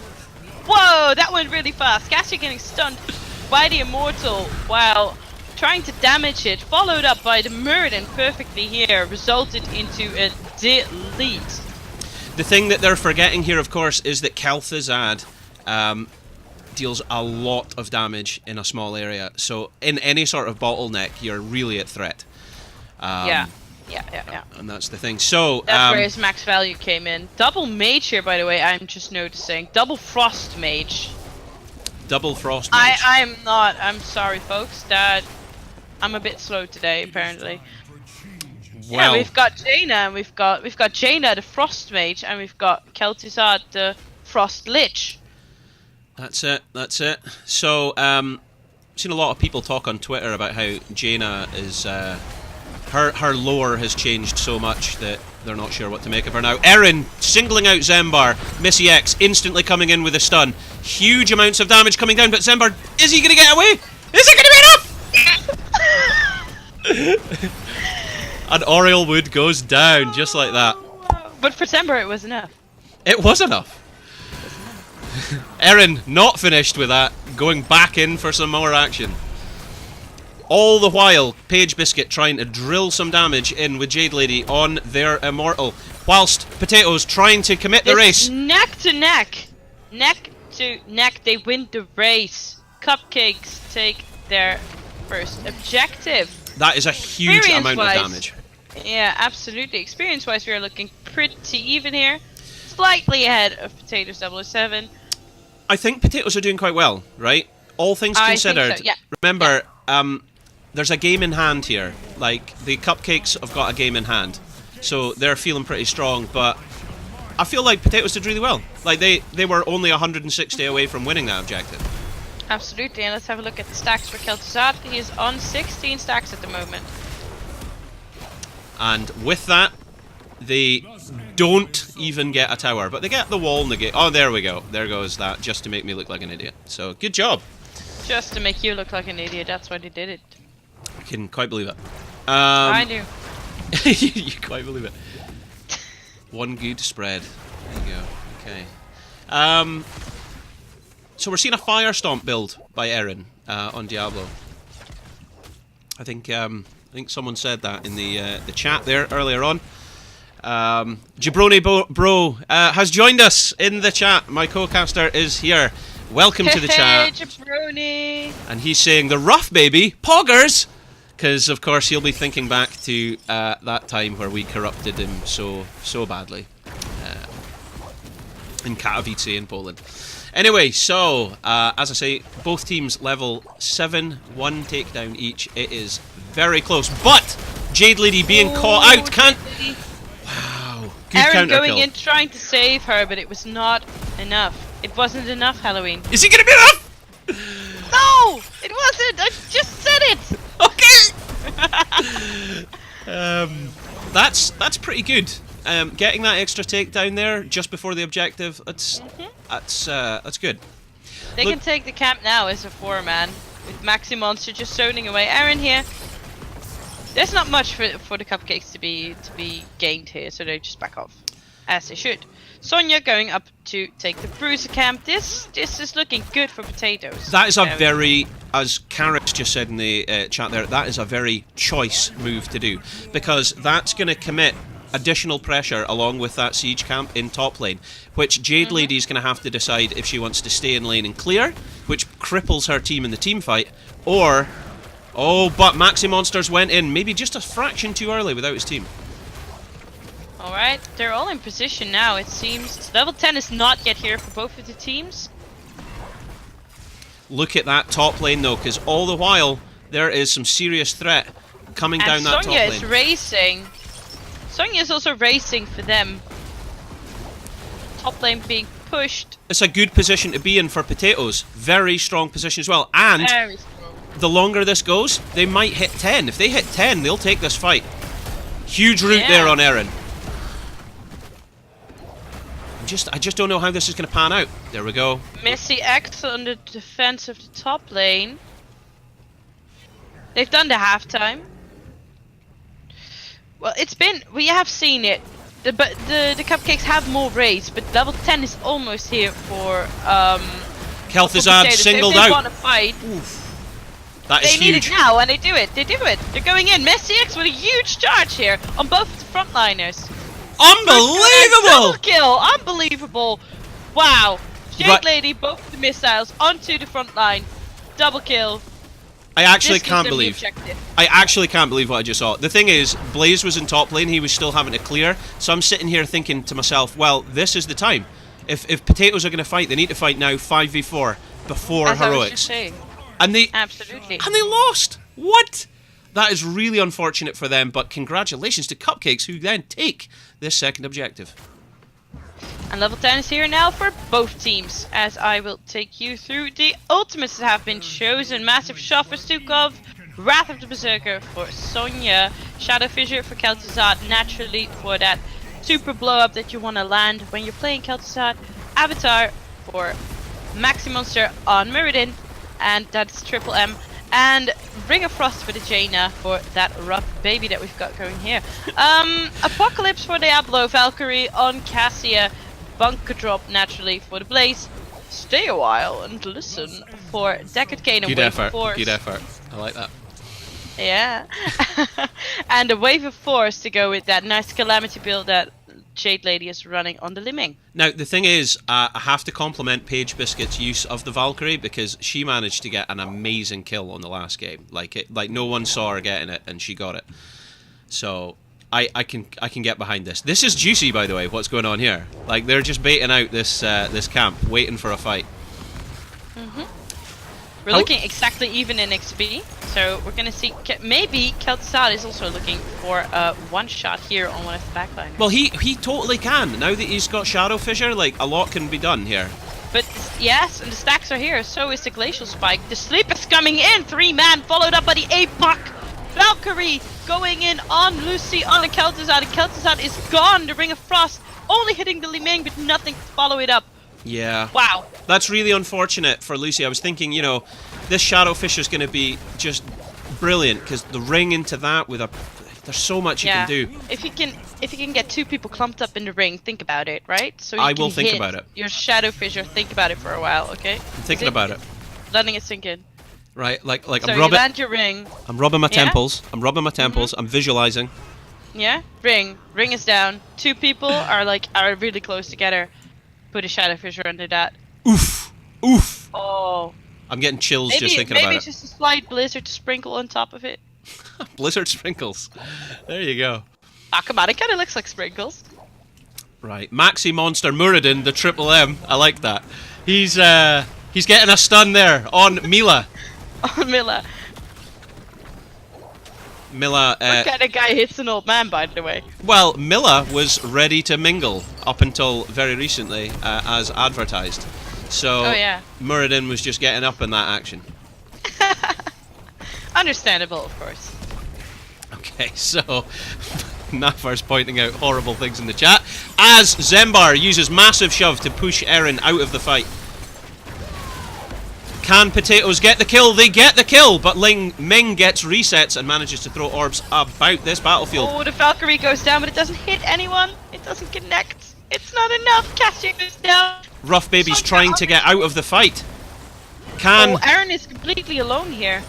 Whoa, that went really fast. Cassie getting stunned by the Immortal while trying to damage it, followed up by the Muradin perfectly here, resulted into a delete. The thing that they're forgetting here, of course, is that Kel'Thuzad deals a lot of damage in a small area. So in any sort of bottleneck, you're really at threat. Yeah. And that's the thing. So that's where his max value came in. Double mage here, by the way, I'm just noticing. Double frost mage. Double frost mage. I'm sorry folks, that I'm a bit slow today, apparently. Well, yeah, we've got Jaina, and we've got Jaina the Frost Mage, and we've got Kel'Thuzad the Frost Lich. That's it. So, seen a lot of people talk on Twitter about how Jaina is her lore has changed so much that they're not sure what to make of her now. Erin singling out Zembar. Missy X instantly coming in with a stun. Huge amounts of damage coming down, but Zembar, is he gonna get away? Is it gonna be enough? And Oriel Wood goes down just like that. But for Zembar it was enough. It was enough. Erin not finished with that, going back in for some more action. All the while, Paige Biscuit trying to drill some damage in with Jade Lady on their Immortal, whilst Potatoes trying to commit the race. Neck to neck, they win the race. Cupcakes take their first objective. That is a huge amount of damage. Yeah, absolutely. Experience-wise, we are looking pretty even here. Slightly ahead of Potatoes 007. I think Potatoes are doing quite well, right? All things considered. I think so, yeah. Remember, there's a game in hand here. Like, the Cupcakes have got a game in hand. So they're feeling pretty strong, but I feel like Potatoes did really well. Like, they were only 160 away from winning that objective. Absolutely, and let's have a look at the stacks for Kel'Thuzad. He is on 16 stacks at the moment. And with that, they don't even get a tower, but they get the wall and they get... Oh, there we go. There goes that, just to make me look like an idiot. So, good job. Just to make you look like an idiot, that's why they did it. I can quite believe it. I do. You quite believe it. One good spread. There you go. Okay. So we're seeing a Fire Stomp build by Erin on Diablo. I think someone said that in the chat there earlier on. Jabroni Bro has joined us in the chat. My co-caster is here. Welcome to the chat. Hey, Jabroni! And he's saying the rough baby poggers, because of course he'll be thinking back to that time where we corrupted him so badly in Katowice in Poland. Anyway, so as I say, both teams level 7, 1 takedown each. It is very close, but Jade Lady being caught out can't. Wow, good Aaron counter going kill. in trying to save her, but it was not enough. It wasn't enough, Halloween. Is he gonna be enough? No, it wasn't. I just said it. Okay. That's pretty good. Getting that extra takedown there just before the objective. That's good. They can take the camp now as a 4-man with Maxi Monster just zoning away. Aaron here. There's not much for the Cupcakes to be gained here, so they just back off as they should. Sonya going up to take the Bruiser camp. This is looking good for Potatoes. That is a very, as Carrot just said in the chat there, that is a very choice move to do, because that's going to commit additional pressure along with that siege camp in top lane, which Jade Lady is going to have to decide if she wants to stay in lane and clear, which cripples her team in the team fight, or... Oh, but Maxi Monsters went in maybe just a fraction too early without his team. Alright, they're all in position now, it seems. Level 10 is not yet here for both of the teams. Look at that top lane though, because all the while there is some serious threat coming down that top lane. And Sonya is racing. Sonya is also racing for them. Top lane being pushed. It's a good position to be in for Potatoes. Very strong position as well. And the longer this goes, they might hit 10. If they hit 10, they'll take this fight. Huge route there on Erin. I just don't know how this is going to pan out. There we go. Missy X on the defense of the top lane. They've done the halftime. Well, we have seen it. The Cupcakes have more raids, but level 10 is almost here for Kel'Thuzad singled if they out. Want to fight. Oof. That is huge. They need it now, and they do it. They do it. They're going in. Messy X with a huge charge here on both the frontliners. Unbelievable! Double kill. Unbelievable. Wow. Jade Lady, both the missiles onto the front line. Double kill. I actually can't believe what I just saw. The thing is, Blaze was in top lane, he was still having to clear, so I'm sitting here thinking to myself, well, this is the time. If Potatoes are going to fight, they need to fight now 5v4 before As Heroics. I was just saying. And they Absolutely. And they lost! What? That is really unfortunate for them, but congratulations to Cupcakes, who then take this second objective. And level 10 is here now for both teams, as I will take you through the ultimates that have been chosen. Massive shot for Stukov, Wrath of the Berserker for Sonya, Shadow Fissure for Kel'Thuzad, naturally for that super blow up that you want to land when you're playing Kel'Thuzad, Avatar for Maxi Monster on Muradin, and that's Triple M, and Ring of Frost for the Jaina for that rough baby that we've got going here. Apocalypse for Diablo, Valkyrie on Cassia, Bunker Drop naturally for the Blaze, Stay a while and listen for Deckard Kane and Good Wave effort, of Force. good effort. I like that. Yeah. And a Wave of Force to go with that nice Calamity build that Jade Lady is running on the Limming. Now, the thing is, I have to compliment Paige Biscuit's use of the Valkyrie, because she managed to get an amazing kill on the last game. Like no one saw her getting it, and she got it. So I can get behind this. This is juicy, by the way. What's going on here? Like, they're just baiting out this this camp, waiting for a fight. We're looking exactly even in XP, so we're gonna see. Maybe Kel'Thuzad is also looking for a one shot here on one of the backliners. Well, he totally can. Now that he's got Shadow Fissure, like, a lot can be done here. But yes, and the stacks are here. So is the Glacial Spike. The Sleep is coming in. 3-man followed up by the APOC. Valkyrie going in on Lucy on the Kel'Thuzad. The Kel'Thuzad is gone. The Ring of Frost only hitting the Li Ming, but nothing to follow it up. Yeah. Wow. That's really unfortunate for Lucy. I was thinking, you know, this Shadow Fisher's going to be just brilliant because the ring into that with a... There's so much you can do. If you can get 2 people clumped up in the ring, think about it, right? So I will think about it. Your Shadow Fisher, think about it for a while, okay? I'm thinking about it. Letting it sink in. Right, like So I'm you rubbing. land your ring. I'm rubbing my temples. I'm rubbing my temples. I'm visualizing. Yeah. Ring is down. 2 people are really close together. Put a Shadow Fisher under that. Oof. Oof. Oh. I'm getting chills just thinking about it. Maybe just a slight blizzard to sprinkle on top of it. Blizzard sprinkles. There you go. Ah, come on, it kind of looks like sprinkles. Right, Maxi Monster Muradin, the Triple M. I like that. He's getting a stun there on Mila. On Mila. Mila. What kind of guy hits an old man, by the way? Well, Mila was ready to mingle up until very recently, as advertised. So Muradin was just getting up in that action. Understandable, of course. Okay, so Nafar's pointing out horrible things in the chat as Zembar uses massive shove to push Erin out of the fight. Can Potatoes get the kill? They get the kill, but Ming gets resets and manages to throw orbs about this battlefield. Oh, the Valkyrie goes down, but it doesn't hit anyone. It doesn't connect. It's not enough. Cassia goes down. Rough Baby's trying to get out of the fight. Can... Oh, Erin is completely alone here.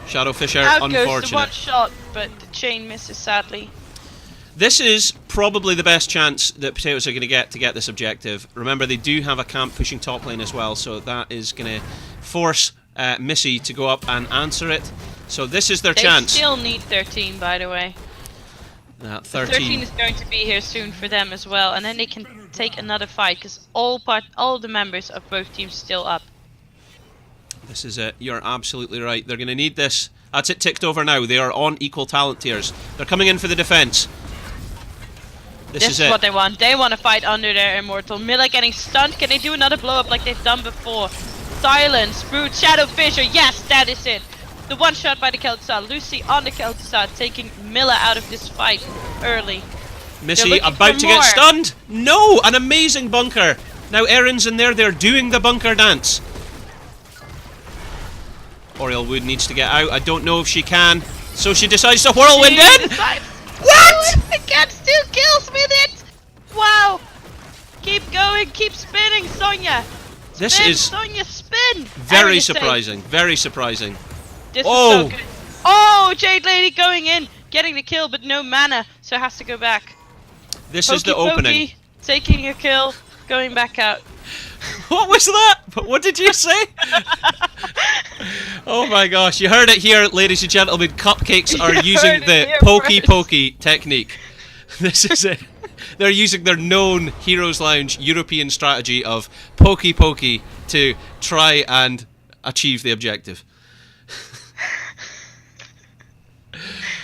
Shadow Fisher, Out unfortunate. goes the one shot, but the chain misses sadly. This is probably the best chance that Potatoes are going to get this objective. Remember, they do have a camp pushing top lane as well, so that is going to force Missy to go up and answer it. So this is their chance. They still need 13, by the way. 13 is going to be here soon for them as well, and then they can take another fight because all the members of both teams still up. This is it. You're absolutely right. They're going to need this. That's it ticked over now. They are on equal talent tiers. They're coming in for the defense. This is it. What they want. They want to fight under their Immortal. Mila getting stunned. Can they do another blow up like they've done before? Silence. Brute. Shadow Fisher. Yes, that is it. The one shot by the Kel'Thuzad. Lucy on the Kel'Thuzad, taking Mila out of this fight early. Missy about to get stunned. No, an amazing bunker. Now Erin's in there. They're doing the bunker dance. Oriel Wood needs to get out. I don't know if she can. So she decides to whirlwind in. What? It gets 2 kills with it. Wow. Keep going. Keep spinning, Sonya. This is Sonya, spin. Very surprising. Very surprising. This is so good. Oh, Jade Lady going in, getting the kill, but no mana, so has to go back. This is the opening. Taking a kill, going back out. What was that? What did you say? Oh my gosh, you heard it here, ladies and gentlemen. Cupcakes are using the pokey technique. This is it. They're using their known Heroes Lounge European strategy of pokey to try and achieve the objective.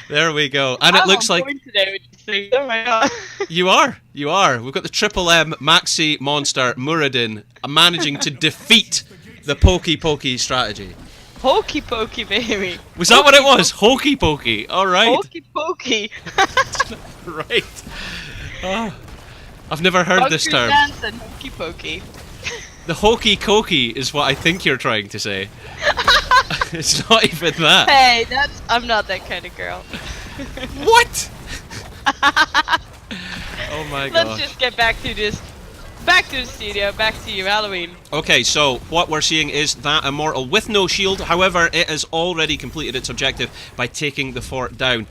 There we go. And it looks like today, oh my god. You are. We've got the Triple M Maxi Monster Muradin managing to defeat the pokey strategy. Hokey pokey, baby. Was that what it was? Hokey pokey. All right. Hokey pokey. Right. Oh, I've never heard this term. Dance and hokey pokey. The hokey cokey is what I think you're trying to say. It's not even that. Hey, I'm not that kind of girl. What? Oh my god. Let's just get back to this. Back to the studio, back to you, Halloween. Okay, so what we're seeing is that Immortal with no shield. However, it has already completed its objective by taking the fort down.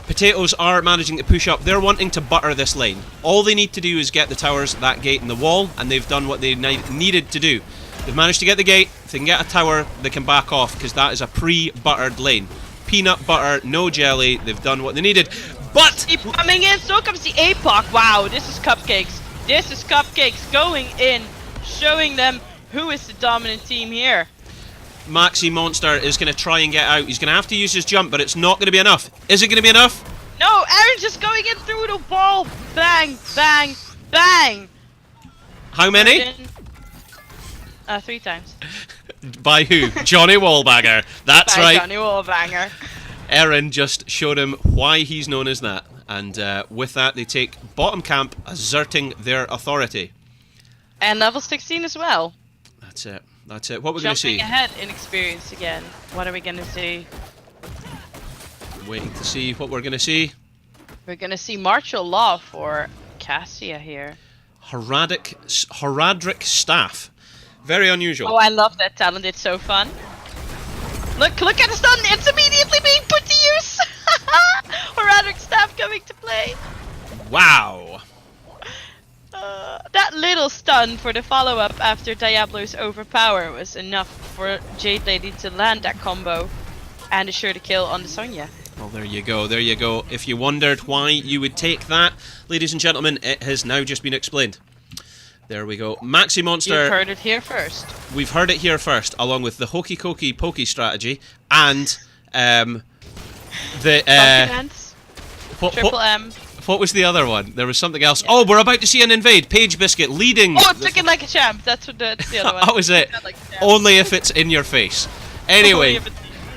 Potatoes are managing to push up. They're wanting to butter this lane. All they need to do is get the towers, that gate and the wall, and they've done what they needed to do. They've managed to get the gate. If they can get a tower, they can back off, because that is a pre-buttered lane. Peanut butter, no jelly. They've done what they needed. But keep coming in, so comes the APOC. Wow, this is Cupcakes. This is Cupcakes going in, showing them who is the dominant team here. Maxi Monster is going to try and get out. He's going to have to use his jump, but it's not going to be enough. Is it going to be enough? No, Aaron's just going in through the wall. Bang, bang, bang. How many? 3 times. By who? Johnny Wallbanger. That's By right. Johnny Wallbanger. Aaron just showed him why he's known as that. And with that, they take bottom camp, asserting their authority. And level 16 as well. That's it. That's it. What we're going to see? Jumping ahead in experience again. What are we going to see? Waiting to see what we're going to see. We're going to see martial law for Cassia here. Heradric Staff. Very unusual. Oh, I love that talent. It's so fun. Look at the stun. It's immediately being put to use. Heradric Staff coming to play. Wow. That little stun for the follow-up after Diablo's overpower was enough for Jade Lady to land that combo and assure the kill on the Sonya. Well, there you go, there you go. If you wondered why you would take that, ladies and gentlemen, it has now just been explained. There we go. Maxi Monster. You've heard it here first. We've heard it here first, along with the Hokey Cokey Pokey strategy and the Triple M. What was the other one? There was something else. Yeah. Oh, we're about to see an invade. Page Biscuit leading. Oh, it's looking like a champ. That's the other one. That was it. Like only if it's in your face. Anyway,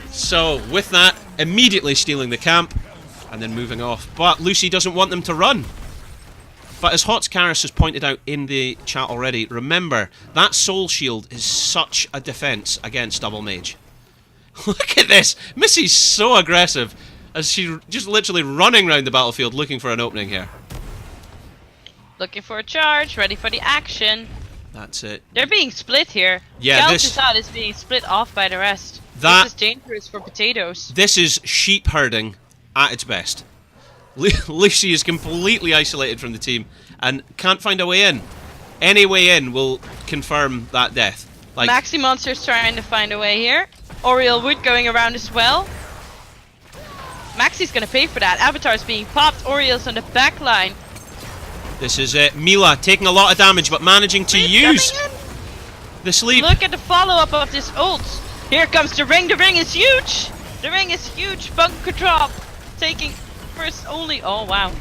so with that, immediately stealing the camp and then moving off. But Lucy doesn't want them to run. But as Hots Karis has pointed out in the chat already, remember, that Soul Shield is such a defense against Double Mage. Look at this. Missy's so aggressive as she's just literally running around the battlefield looking for an opening here. Looking for a charge, ready for the action. That's it. They're being split here. Yeah, Galtizad is being split off by the rest. This is dangerous for potatoes. This is sheep herding at its best. Lucy is completely isolated from the team and can't find a way in. Any way in will confirm that death. Like, Maxi Monster's trying to find a way here. Oriel Wood going around as well. Maxi's gonna pay for that. Avatar's being popped. Oriel's on the back line. This is it. Mila taking a lot of damage but managing to use the sleep. Look at the follow-up of this ult. Here comes the ring. The ring is huge. The ring is huge. Bunker drop. Taking first only. Oh, wow.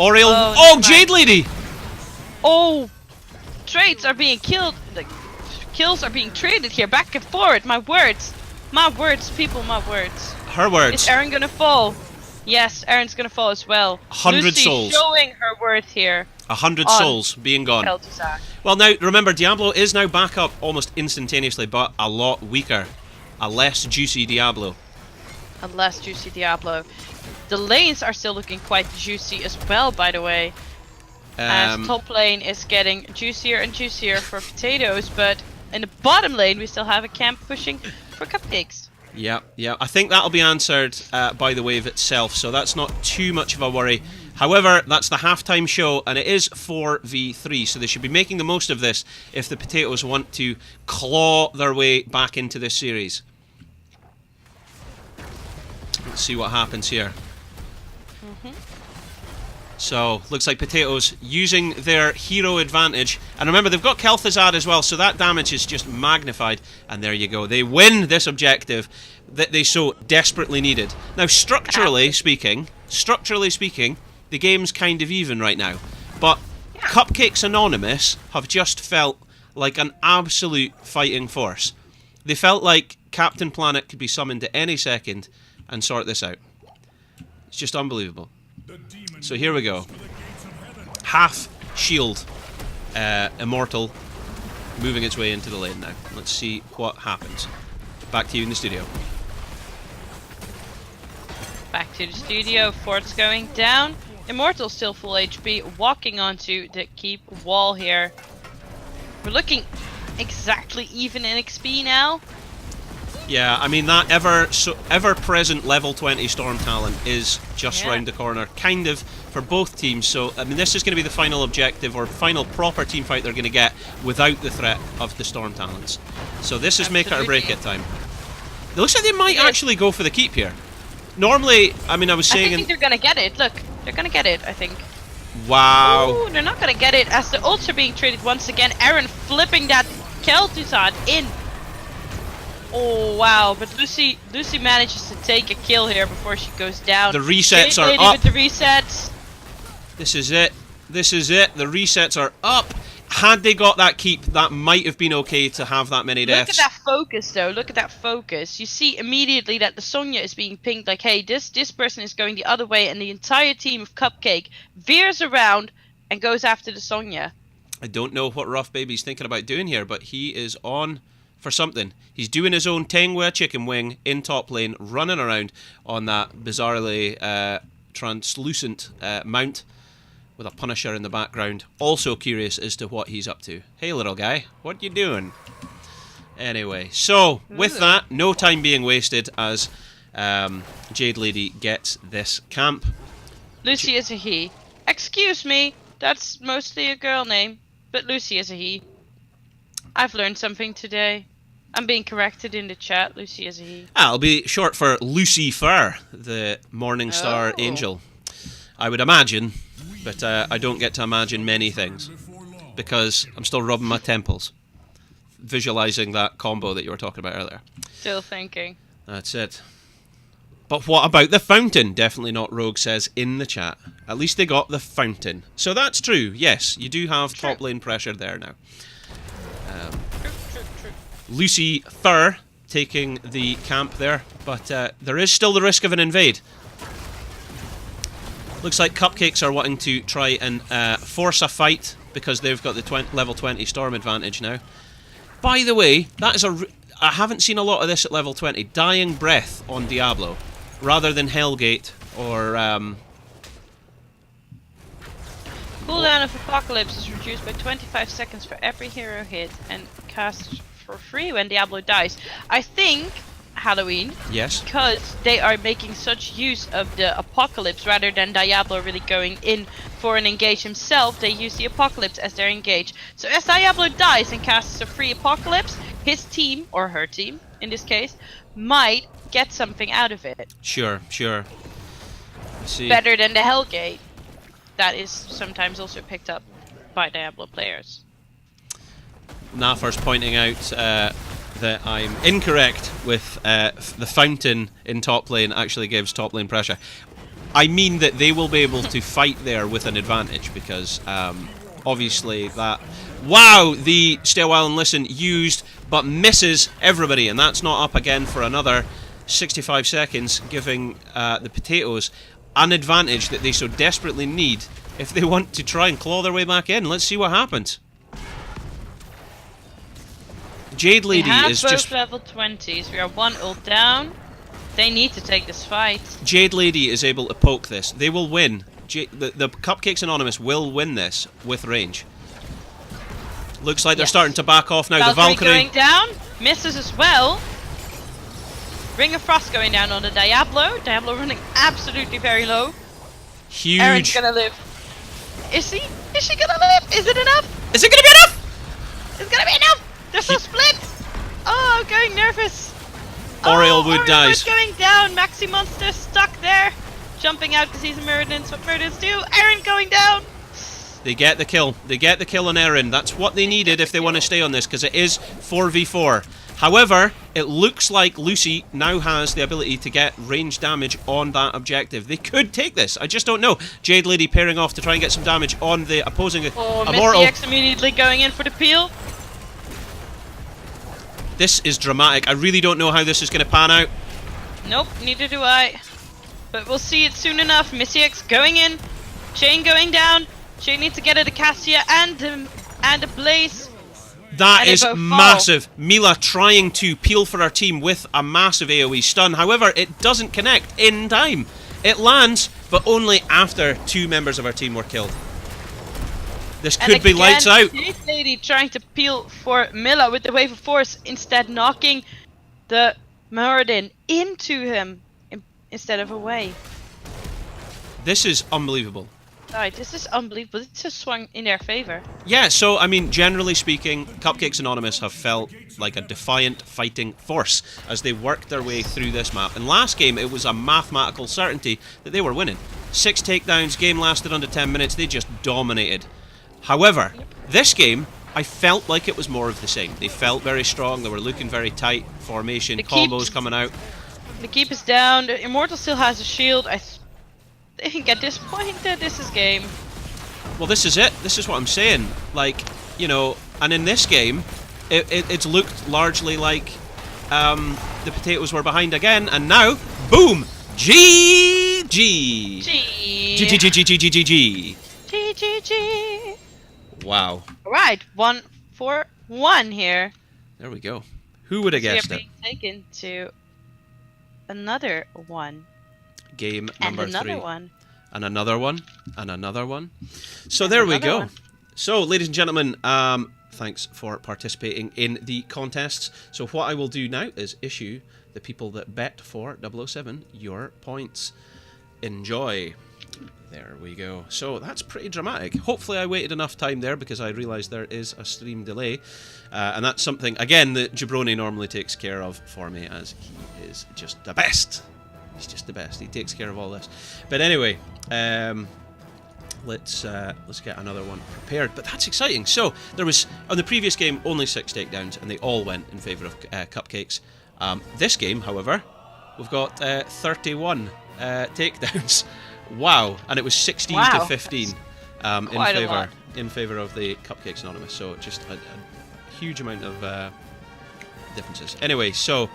Oriel. Oh, Jade Lady. Oh. Trades are being killed. The kills are being traded here. Back and forward. My words. My words, people. My words. Her words. Is Aaron gonna fall? Yes, Aaron's gonna fall as well. 100 Lucy souls. Showing her worth here. 100 souls being gone. Well, now remember, Diablo is now back up almost instantaneously, but a lot weaker. A less juicy Diablo. A less juicy Diablo. The lanes are still looking quite juicy as well, by the way. As top lane is getting juicier and juicier for potatoes, but in the bottom lane we still have a camp pushing for Cupcakes. Yeah, yeah. I think that'll be answered by the wave itself, so that's not too much of a worry. However, that's the halftime show, and it is 4v3, so they should be making the most of this if the potatoes want to claw their way back into this series. Let's see what happens here. So, looks like potatoes using their hero advantage. And remember, they've got Kel'Thuzad as well, so that damage is just magnified. And there you go. They win this objective that they so desperately needed. Now, structurally speaking, the game's kind of even right now. But Cupcakes Anonymous have just felt like an absolute fighting force. They felt like Captain Planet could be summoned at any second and sort this out. It's just unbelievable. So here we go. Half shield Immortal moving its way into the lane now. Let's see what happens. Back to you in the studio. Back to the studio. Fort's going down. Immortal still full HP, walking onto the keep wall here. We're looking exactly even in XP now. Yeah, I mean that ever-present level 20 Storm talent is just round the corner, kind of, for both teams. So, I mean, this is going to be the final objective or final proper team fight they're going to get without the threat of the Storm talents. So this is make it or break it time. It looks like they might actually go for the keep here. Normally, I mean, I was saying... I think they're going to get it. Look, they're going to get it, I think. Wow. Ooh, they're not going to get it as the ults are being traded once again. Aaron flipping that Kel'Thuzad in. Oh wow, but Lucy manages to take a kill here before she goes down. The resets are up. With the resets. This is it. This is it. The resets are up. had they got that keep, that might have been okay to have that many deaths. Look at that focus, though. Look at that focus. You see immediately that the Sonya is being pinged like, hey, this person is going the other way, and the entire team of Cupcake veers around and goes after the Sonya. I don't know what Rough Baby's thinking about doing here, but he is on for something. He's doing his own Tengwa chicken wing in top lane, running around on that bizarrely translucent mount with a Punisher in the background. Also curious as to what he's up to. Hey, little guy, what you doing? Anyway, so with that, no time being wasted as Jade Lady gets this camp. Lucy is a he. Excuse me, that's mostly a girl name, but Lucy is a he. I've learned something today. I'm being corrected in the chat. Lucy is a he. It'll be short for Lucifer, the Morningstar Angel, I would imagine. But I don't get to imagine many things because I'm still rubbing my temples, visualizing that combo that you were talking about earlier. Still thinking. That's it. But what about the fountain? Definitely not, Rogue says in the chat. At least they got the fountain. So that's true. Yes, you do have top lane pressure there now. Lucy Fur taking the camp there, but there is still the risk of an invade. Looks like Cupcakes are wanting to try and force a fight because they've got the level 20 storm advantage now. By the way, that is I haven't seen a lot of this at level 20. Dying Breath on Diablo, rather than Hellgate or... Cooldown of Apocalypse is reduced by 25 seconds for every hero hit and cast for free when Diablo dies. I think... Halloween. Yes. Because they are making such use of the Apocalypse rather than Diablo really going in for an engage himself. They use the Apocalypse as their engage. So as Diablo dies and casts a free Apocalypse, his team, or her team in this case, might get something out of it. Sure, sure. See. Better than the Hellgate. That is sometimes also picked up by Diablo players. Nafar's pointing out that I'm incorrect with the fountain in top lane actually gives top lane pressure. I mean that they will be able to fight there with an advantage because obviously that... Wow! The Stay a While and Listen used but misses everybody, and that's not up again for another 65 seconds, giving the potatoes an advantage that they so desperately need if they want to try and claw their way back in. Let's see what happens. Jade Lady is just level 20s. We are one ult down. They need to take this fight. Jade Lady is able to poke this. They will win. The Cupcakes Anonymous will win this with range. Looks like they're starting to back off now. The Valkyrie going down, misses as well. Ring of Frost going down on the Diablo. Diablo running absolutely very low. Huge. Erin's gonna live. Is he? Is she gonna live? Is it enough? Is it gonna be enough? It's gonna be enough. They're so split! Oh, going nervous. Orielwood dies. Going down. Maxi Monster stuck there. Jumping out because he's a Muradin. What Muradins do. Erin going down. They get the kill. They get the kill on Erin. That's what they needed if they want to stay on this because it is 4v4. However, it looks like Lucy now has the ability to get range damage on that objective. They could take this. I just don't know. Jade Lady pairing off to try and get some damage on the opposing Immortal. Misty X immediately going in for the peel. This is dramatic. I really don't know how this is going to pan out. Nope, neither do I. But we'll see it soon enough. Missy X going in. Chain going down. Chain needs to get it to Cassia and a Blaze. That is massive. Mila trying to peel for her team with a massive AoE stun. However, it doesn't connect in time. It lands, but only after two members of her team were killed. This could be lights out. Jade Lady trying to peel for Mila with the Wave of Force, instead knocking the Muradin into him instead of away. This is unbelievable. Right, this is unbelievable. It's just swung in their favour. Yeah, so, I mean, generally speaking, Cupcakes Anonymous have felt like a defiant fighting force as they worked their way through this map. And last game, it was a mathematical certainty that they were winning. 6 takedowns, game lasted under 10 minutes, they just dominated. However, this game, I felt like it was more of the same. They felt very strong, they were looking very tight, formation, combos coming out. The keep is down, the Immortal still has a shield. I think at this point, this is game. Well, this is it. This is what I'm saying. Like, you know, and in this game, it's looked largely like the potatoes were behind again, and now, boom! GG! G. GG! G. Wow. Alright, 1-4-1 here. There we go. Who would have guessed we are it? being taken to another one. Game And number another 3. one. And another one. And another one. So And there we another go. one. So, ladies and gentlemen, thanks for participating in the contests. So what I will do now is issue the people that bet for 007 your points. Enjoy. There we go. So that's pretty dramatic. Hopefully I waited enough time there because I realised there is a stream delay. And that's something, again, that Jabroni normally takes care of for me, as he is just the best. He's just the best. He takes care of all this. But anyway, let's get another one prepared. But that's exciting. So there was, on the previous game, only 6 takedowns, and they all went in favour of Cupcakes. This game, however, we've got 31 takedowns. Wow, and it was 16 to 15 in favour of the Cupcakes Anonymous. So just a huge amount of differences. Anyway, so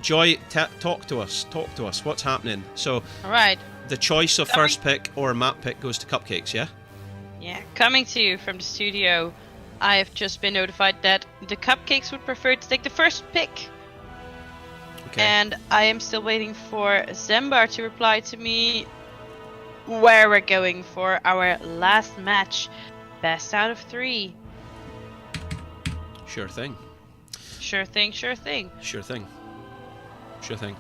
Joy, talk to us. Talk to us. What's happening? So, All right. The choice of first pick or map pick goes to Cupcakes, yeah? Yeah, coming to you from the studio, I have just been notified that the Cupcakes would prefer to take the first pick. Okay. And I am still waiting for Zembar to reply to me where we're going for our last match. Best out of 3. Sure thing. Sure thing, sure thing. Sure thing. Sure thing.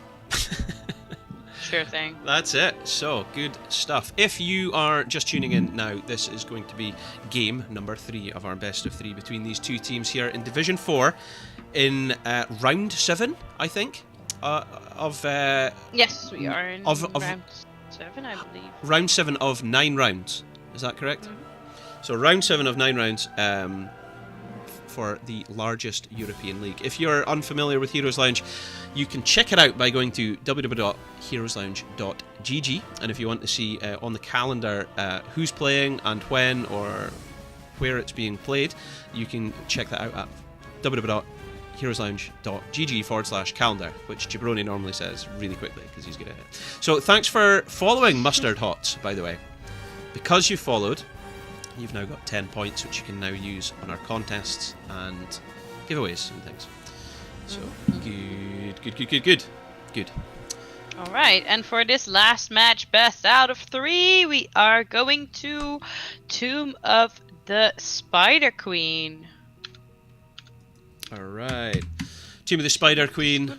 Sure thing. That's it. So, good stuff. If you are just tuning in now, this is going to be game number 3 of our best of 3 between these two teams here in Division 4 in round 7, I think, of... Yes, we are in of round 7, I believe. Round 7 of 9 rounds. Is that correct? Mm-hmm. So, round 7 of 9 rounds for the largest European league. If you're unfamiliar with Heroes Lounge, you can check it out by going to www.heroeslounge.gg, and if you want to see on the calendar who's playing and when or where it's being played, you can check that out at www.heroeslounge.gg/calendar, which Jabroni normally says really quickly because he's good at it. So thanks for following Mustard Hots, by the way. Because you followed, you've now got 10 points, which you can now use on our contests and giveaways and things. So, good. Alright, and for this last match, best out of 3, we are going to Tomb of the Spider Queen. Alright. Tomb of the Spider Queen.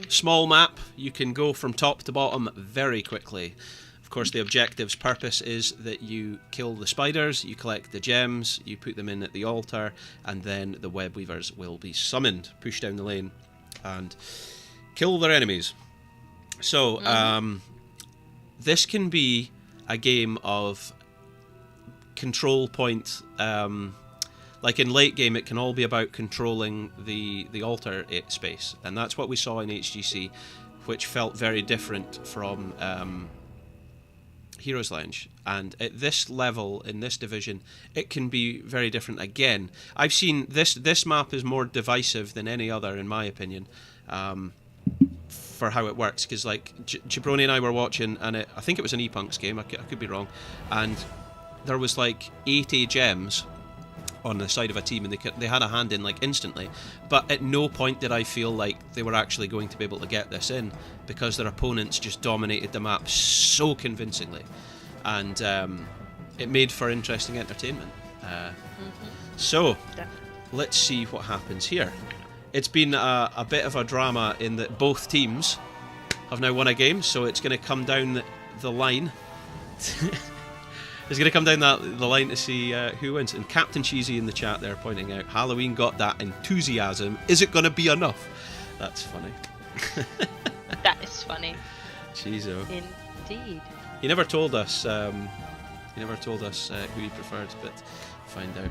Small map. You can go from top to bottom very quickly. Of course, the objective's purpose is that you kill the spiders, you collect the gems, you put them in at the altar, and then the web weavers will be summoned, push down the lane, and kill their enemies. So, this can be a game of control point. Like in late game, it can all be about controlling the altar space, and that's what we saw in HGC, which felt very different from Heroes Lounge. And at this level, in this division, it can be very different again. I've seen this map is more divisive than any other, in my opinion, for how it works, because like Jabroni and I were watching, and I think it was an ePunks game, I could be wrong, and there was like 80 gems on the side of a team, and they had a hand in like instantly, but at no point did I feel like they were actually going to be able to get this in, because their opponents just dominated the map so convincingly, and it made for interesting entertainment. So let's see what happens here. It's been a bit of a drama in that both teams have now won a game, so it's going to come down the line. It's going to come down the line to see who wins. And Captain Cheesy in the chat there pointing out, Halloween got that enthusiasm. Is it going to be enough? That's funny. That is funny. Cheezo. Indeed. He never told us. Who he preferred, but find out.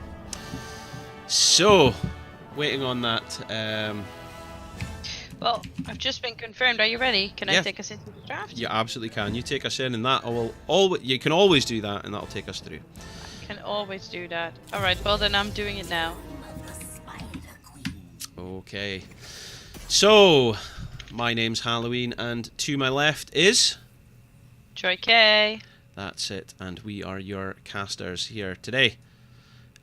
So, waiting on that. Well, I've just been confirmed. Are you ready? Can Yeah. I take us into the draft? You absolutely can. You take us in, and that will you can always do that, and that'll take us through. Can always do that. Alright, well then I'm doing it now. Okay. So, my name's Halloween, and to my left is... Troy K. That's it, and we are your casters here today.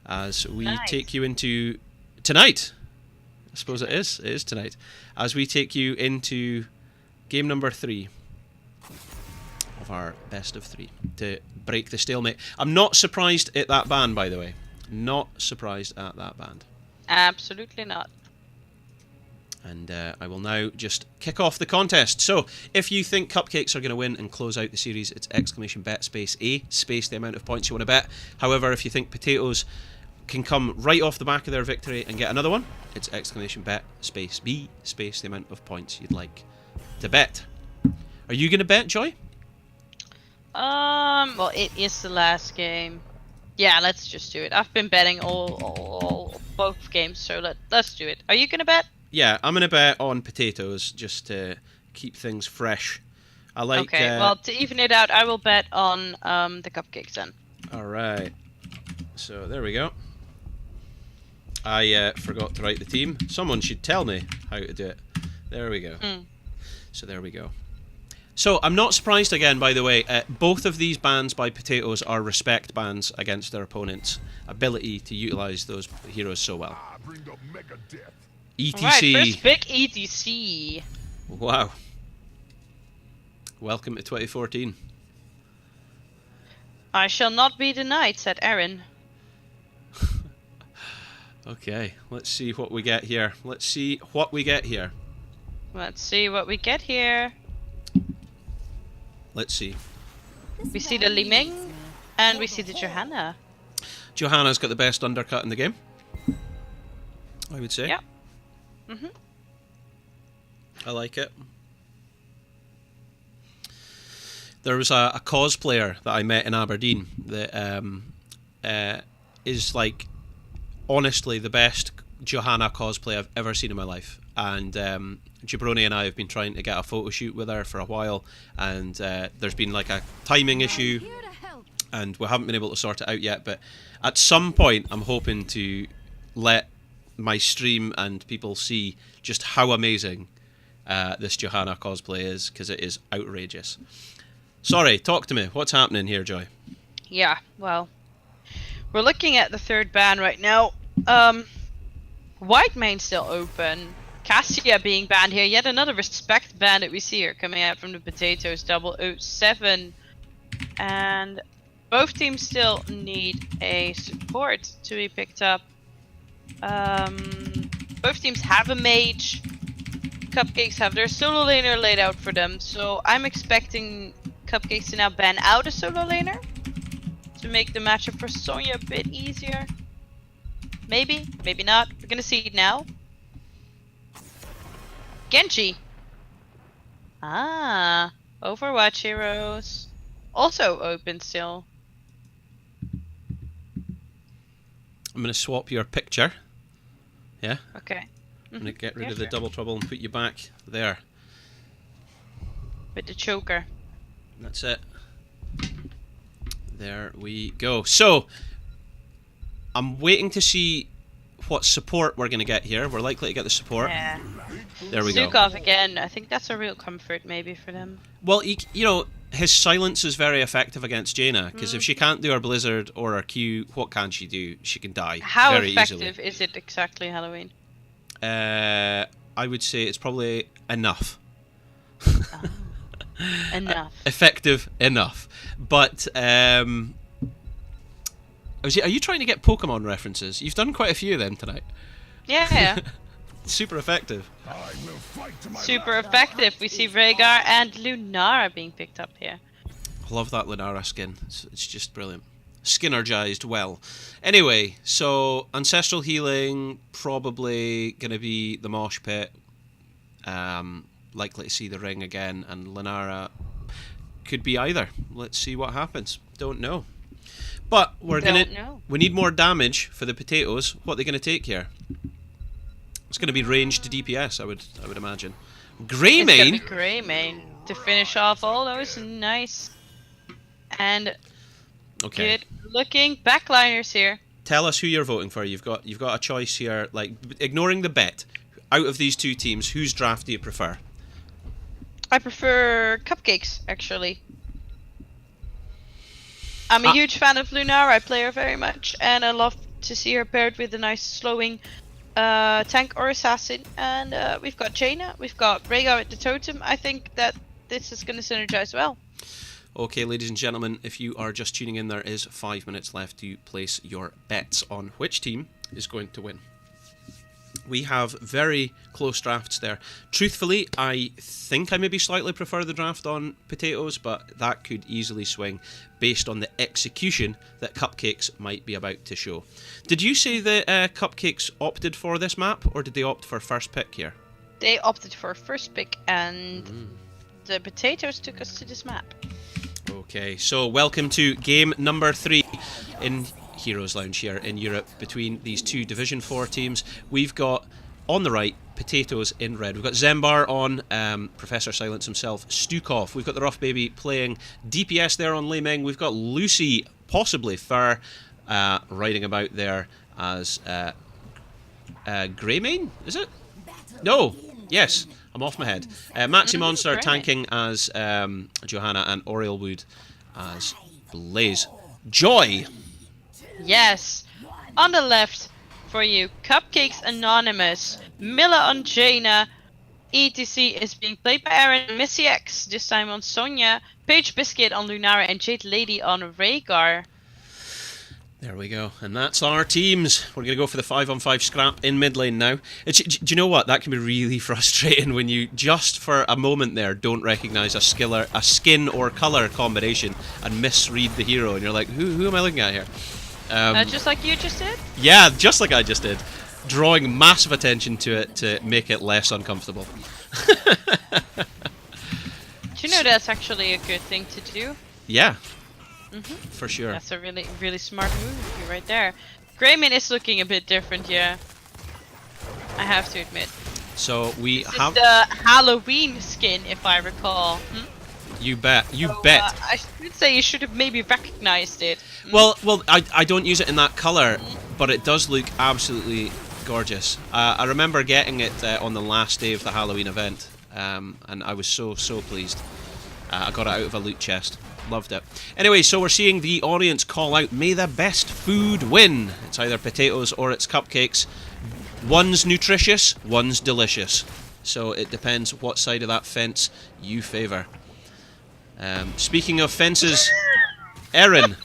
As we take you into... Tonight! I suppose it is. It is tonight. As we take you into game number 3 of our best of 3 to break the stalemate. I'm not surprised at that ban, by the way. Not surprised at that ban. Absolutely not. And I will now just kick off the contest. So, if you think Cupcakes are going to win and close out the series, it's exclamation bet space A, space the amount of points you want to bet. However, if you think Potatoes can come right off the back of their victory and get another one, it's exclamation bet space B, space the amount of points you'd like to bet. Are you going to bet, Joy? Well, it is the last game. Yeah, let's just do it. I've been betting both games, so let's do it. Are you going to bet? Yeah, I'm going to bet on Potatoes just to keep things fresh. I like... Okay, well, to even it out, I will bet on the Cupcakes then. Alright. So, there we go. I forgot to write the team. Someone should tell me how to do it. There we go. So, there we go. So, I'm not surprised again, by the way. Both of these bans by Potatoes are respect bans against their opponents' ability to utilise those heroes so well. ETC. Alright, first pick ETC. Wow. Welcome to 2014. I shall not be denied, said Aaron. Okay, let's see what we get here. Let's see what we get here. Let's see what we get here. Let's see. We see the Li Ming, and we see the Johanna. Johanna's got the best undercut in the game, I would say. Yeah. I like it. There was a cosplayer that I met in Aberdeen that is like honestly the best Johanna cosplay I've ever seen in my life, and Jabroni and I have been trying to get a photo shoot with her for a while, and there's been like a timing issue and we haven't been able to sort it out yet, but at some point I'm hoping to let my stream and people see just how amazing this Johanna cosplay is, because it is outrageous. Sorry, talk to me. What's happening here, Joy? Yeah, well, we're looking at the third ban right now. White main still open. Cassia being banned here. Yet another respect ban that we see here coming out from the Potatoes 007. And both teams still need a support to be picked up. Both teams have a mage. Cupcakes have their solo laner laid out for them. So I'm expecting Cupcakes to now ban out a solo laner to make the matchup for Sonya a bit easier. Maybe, maybe not. We're gonna see it now. Genji. Ah, Overwatch heroes. Also open still. I'm going to swap your picture. Yeah? Okay. I'm going to get rid of the double trouble and put you back there. With the choker. That's it. There we go. So, I'm waiting to see what support we're going to get here. We're likely to get the support. Yeah. There we go. Zukov again. I think that's a real comfort maybe for them. Well, you know, his silence is very effective against Jaina, because if she can't do her Blizzard or her Q, what can she do? She can die How very effective easily. is it exactly, Halloween? I would say it's probably enough. Enough. Effective enough. But, are you trying to get Pokemon references? You've done quite a few then tonight. Yeah. Super effective. Super effective. We see Rhaegar and Lunara being picked up here. I love that Lunara skin. It's just brilliant. Skinnergized well. Anyway, so Ancestral Healing, probably going to be the Mosh Pit. Likely to see the Ring again, and Lunara could be either. Let's see what happens. Don't know. But we need more damage for the Potatoes. What are they going to take here? It's going to be ranged DPS, I would imagine. Greymane. It's going to be Greymane to finish off all those nice and good looking backliners here. Tell us who you're voting for. You've got a choice here. Like, ignoring the bet, out of these two teams, whose draft do you prefer? I prefer Cupcakes, actually. I'm a huge fan of Lunara. I play her very much, and I love to see her paired with a nice slowing tank or assassin. And we've got Jaina, we've got Rhaegar at the totem. I think that this is going to synergize well. Okay, ladies and gentlemen, if you are just tuning in, there is 5 minutes left to place your bets on which team is going to win. We have very close drafts there. Truthfully, I think I maybe slightly prefer the draft on Potatoes, but that could easily swing based on the execution that Cupcakes might be about to show. Did you say that Cupcakes opted for this map, or did they opt for first pick here? They opted for first pick, and the Potatoes took us to this map. Okay, so welcome to game number 3 in Heroes Lounge here in Europe between these two Division 4 teams. We've got, on the right, Potatoes in red. We've got Zembar on, Professor Silence himself, Stukov. We've got the Rough Baby playing DPS there on Lei Ming. We've got Lucy, possibly Fur, riding about there as Greymane, is it? No, yes, I'm off my head. Maxi Monster tanking as Johanna, and Orielwood as Blaze. Joy! Yes, on the left for you, Cupcakes Anonymous, Miller on Jaina, ETC is being played by Aaron, Missy X this time on Sonya, Paige Biscuit on Lunara, and Jade Lady on Rhaegar. There we go, and that's our teams. We're going to go for the 5-on-5 scrap in mid lane now. Do you know what? That can be really frustrating when you, just for a moment there, don't recognise a skin or colour combination and misread the hero, and you're like, who am I looking at here? Just like you just did? Yeah, just like I just did. Drawing massive attention to it to make it less uncomfortable. Do you know that's actually a good thing to do? Yeah, for sure. That's a really, really smart move right there. Greymane is looking a bit different, yeah. I have to admit. So we this have is the Halloween skin, if I recall. You bet. So, I should say you should have maybe recognized it. Well, I don't use it in that colour, but it does look absolutely gorgeous. I remember getting it on the last day of the Halloween event, and I was so pleased. I got it out of a loot chest. Loved it. Anyway, so we're seeing the audience call out, "May the best food win." It's either Potatoes or it's Cupcakes. One's nutritious, one's delicious. So it depends what side of that fence you favour. Speaking of fences, Erin.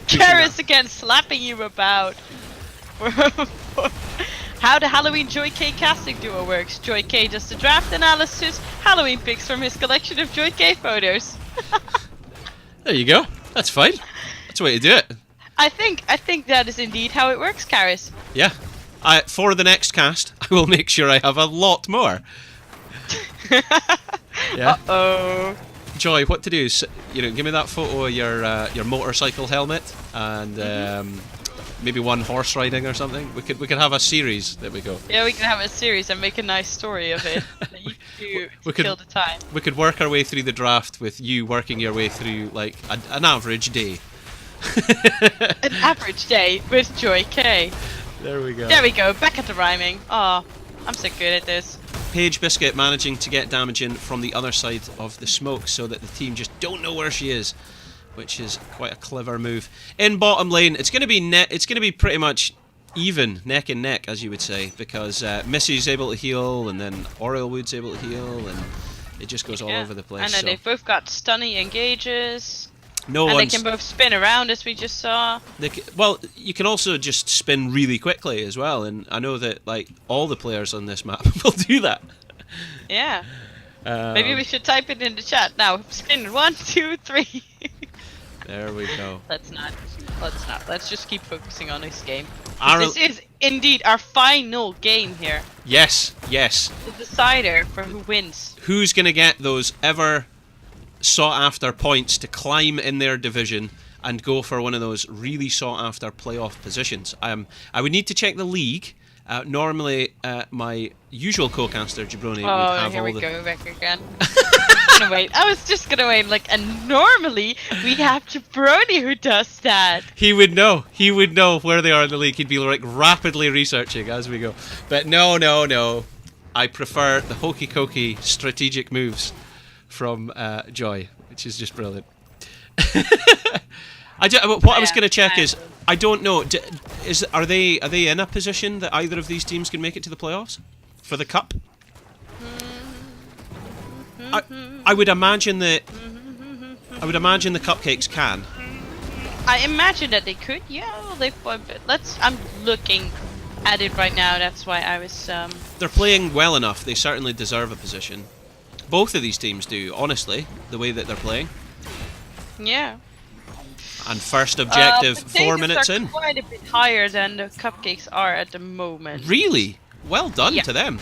Karis again slapping you about. How the Halloween Joy K casting duo works. Joy K does the draft analysis, Halloween picks from his collection of Joy K photos. There you go. That's fine. That's the way to do it. I think that is indeed how it works, Karis. Yeah. For the next cast, I will make sure I have a lot more. Yeah. Uh-oh. Joy, what to do? Give me that photo of your motorcycle helmet and maybe one horse riding or something. We could have a series that we go. Yeah, we can have a series and make a nice story of it. That you do to kill the time. We could work our way through the draft with you working your way through like an average day. An average day with Joy K. There we go. There we go. Back at the rhyming. Oh, I'm so good at this. Paige Biscuit managing to get damage in from the other side of the smoke so that the team just don't know where she is, which is quite a clever move. In bottom lane, it's going to be pretty much even, neck and neck, as you would say, because Missy's able to heal, and then Orielwood's able to heal, and it just goes all over the place. And then they've both got stunning engages. No, and they can both spin around, as we just saw. Well, you can also just spin really quickly as well, and I know that like all the players on this map will do that. Yeah. Maybe we should type it in the chat now. Spin 1, 2, 3. There we go. Let's not. Let's just keep focusing on this game. This is indeed our final game here. Yes. The decider for who wins. Who's gonna get those ever sought after points to climb in their division and go for one of those really sought after playoff positions? I would need to check the league. Normally, my usual co-caster Jabroni would have here all we go back again. gonna wait. I was just gonna wait. Like, and normally we have Jabroni who does that. He would know. He would know where they are in the league. He'd be like rapidly researching as we go. But no. I prefer the hokey cokey strategic moves from Joy, which is just brilliant. What I was going to check is, I don't know. Are they in a position that either of these teams can make it to the playoffs for the cup? I would imagine that. I would imagine the Cupcakes can. I imagine that they could. Yeah, I'm looking at it right now. That's why I was. They're playing well enough. They certainly deserve a position. Both of these teams do, honestly, the way that they're playing. Yeah. And first objective, 4 minutes in. Quite a bit higher than the Cupcakes are at the moment. Really? Well done to them.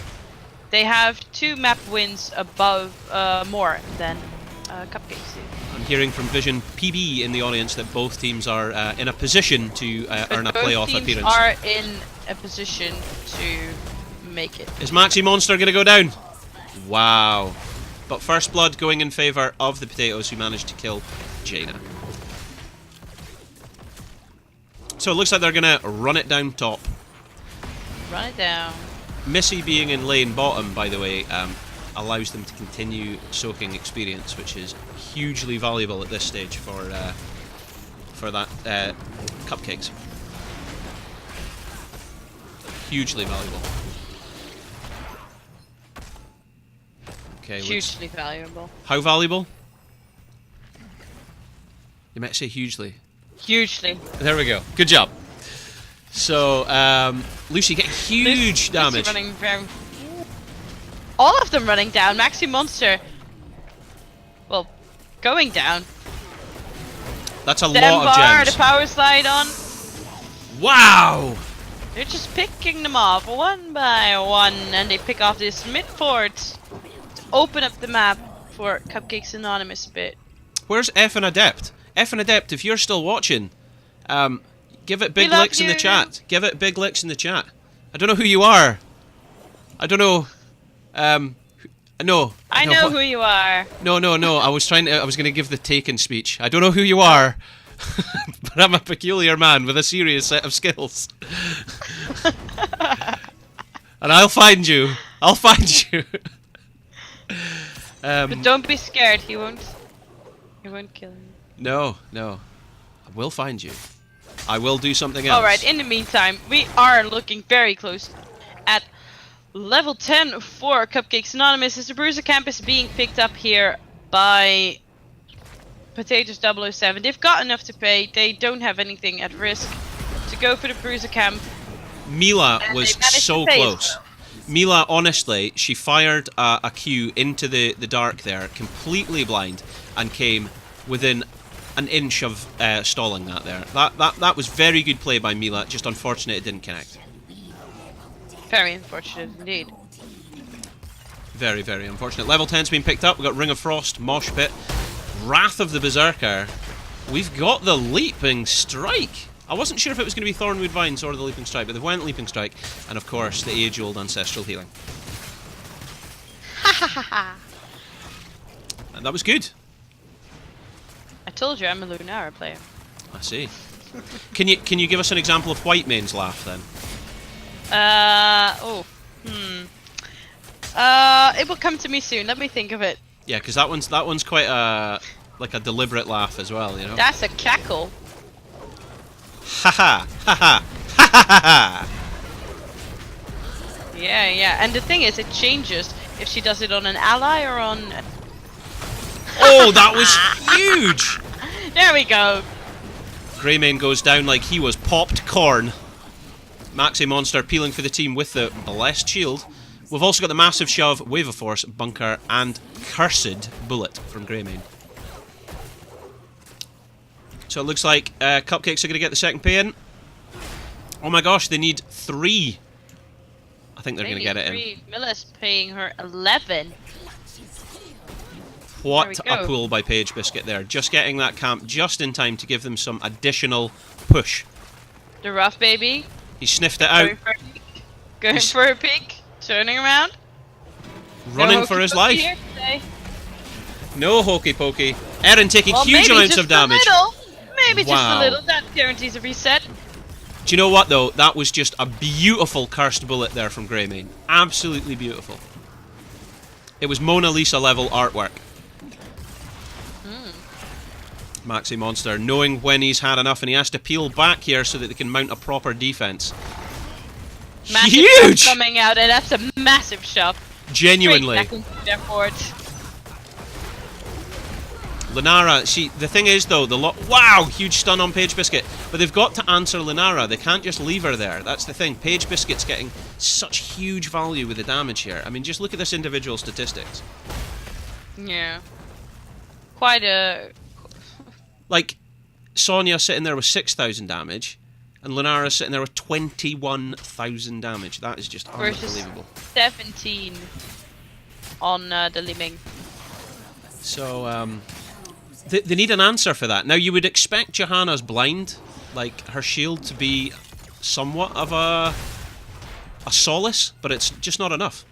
They have 2 map wins above more than Cupcakes do. I'm hearing from Vision PB in the audience that both teams are in a position to earn a playoff appearance. Both teams are in a position to make it. Is Maxi Monster going to go down? Wow. But first blood going in favour of the Potatoes, who managed to kill Jaina. So it looks like they're going to run it down top. Run it down. Missy being in lane bottom, by the way, allows them to continue soaking experience, which is hugely valuable at this stage for that Cupcakes. Hugely valuable. Okay. Hugely valuable. How valuable? You might say hugely. Hugely. There we go. Good job. So, Lucy getting huge damage. Lucy running all of them running down. Maxi Monster, well, going down. That's a lot of gems. The power slide on. Wow! They're just picking them off one by one, and they pick off this mid fort to open up the map for Cupcakes Anonymous a bit. Where's F and Adept? F and Adept, if you're still watching, give it big licks in the chat. Give it big licks in the chat. I don't know who you are. I don't know. No. I know who you are. No. I was going to give the Taken speech. I don't know who you are, but I'm a peculiar man with a serious set of skills. And I'll find you. I'll find you. But don't be scared. He won't kill you. No. I will find you. I will do something else. Alright, in the meantime, we are looking very close at level 10 for Cupcakes Anonymous, as the Bruiser Camp is being picked up here by Potatoes 007. They've got enough to pay. They don't have anything at risk to go for the Bruiser Camp. Mila was so close. Mila, honestly, she fired a Q into the dark there, completely blind, and came within an inch of stalling that there. That was very good play by Mila, just unfortunate it didn't connect. Very unfortunate indeed. Very, very unfortunate. Level 10's been picked up. We've got Ring of Frost, Mosh Pit, Wrath of the Berserker. We've got the Leaping Strike. I wasn't sure if it was going to be Thornwood Vines or the Leaping Strike, but they went Leaping Strike. And of course, the age-old Ancestral Healing. And that was good. I told you I'm a Lunara player. I see. Can you give us an example of Whitemane's laugh then? It will come to me soon. Let me think of it. Yeah, because that one's quite like a deliberate laugh as well, you know. That's a cackle. Ha ha ha ha ha ha ha. Yeah. And the thing is, it changes if she does it on an ally or on. Oh, that was huge! There we go. Greymane goes down like he was popped corn. Maxi Monster peeling for the team with the Blessed Shield. We've also got the Massive Shove, Wave of Force, Bunker, and Cursed Bullet from Greymane. So it looks like Cupcakes are going to get the second pay in. Oh my gosh, they need 3. I think they're going to get it in. Milla's paying her 11. What a pull by Page Biscuit there. Just getting that camp just in time to give them some additional push. The rough baby. He sniffed it out. Going for a peek. Turning around. Running for his life. No hokey pokey. Eren taking Well, huge maybe amounts just of damage. A little. Maybe just Wow. a little. That guarantees a reset. Do you know what though? That was just a beautiful cursed bullet there from Greymane. Absolutely beautiful. It was Mona Lisa level artwork. Maxi Monster knowing when he's had enough, and he has to peel back here so that they can mount a proper defense. Massive Huge! shove coming out, and that's a massive shove. Genuinely. Straight back into their fort. Lunara, the thing is though, wow, huge stun on Page Biscuit. But they've got to answer Lunara. They can't just leave her there. That's the thing. Page Biscuit's getting such huge value with the damage here. I mean, just look at this individual statistics. Yeah. Quite a... Like, Sonya sitting there with 6,000 damage, and Lunara sitting there with 21,000 damage. That is just unbelievable. 17 on the Liming. So, they need an answer for that. Now, you would expect Johanna's blind, like her shield, to be somewhat of a solace, but it's just not enough.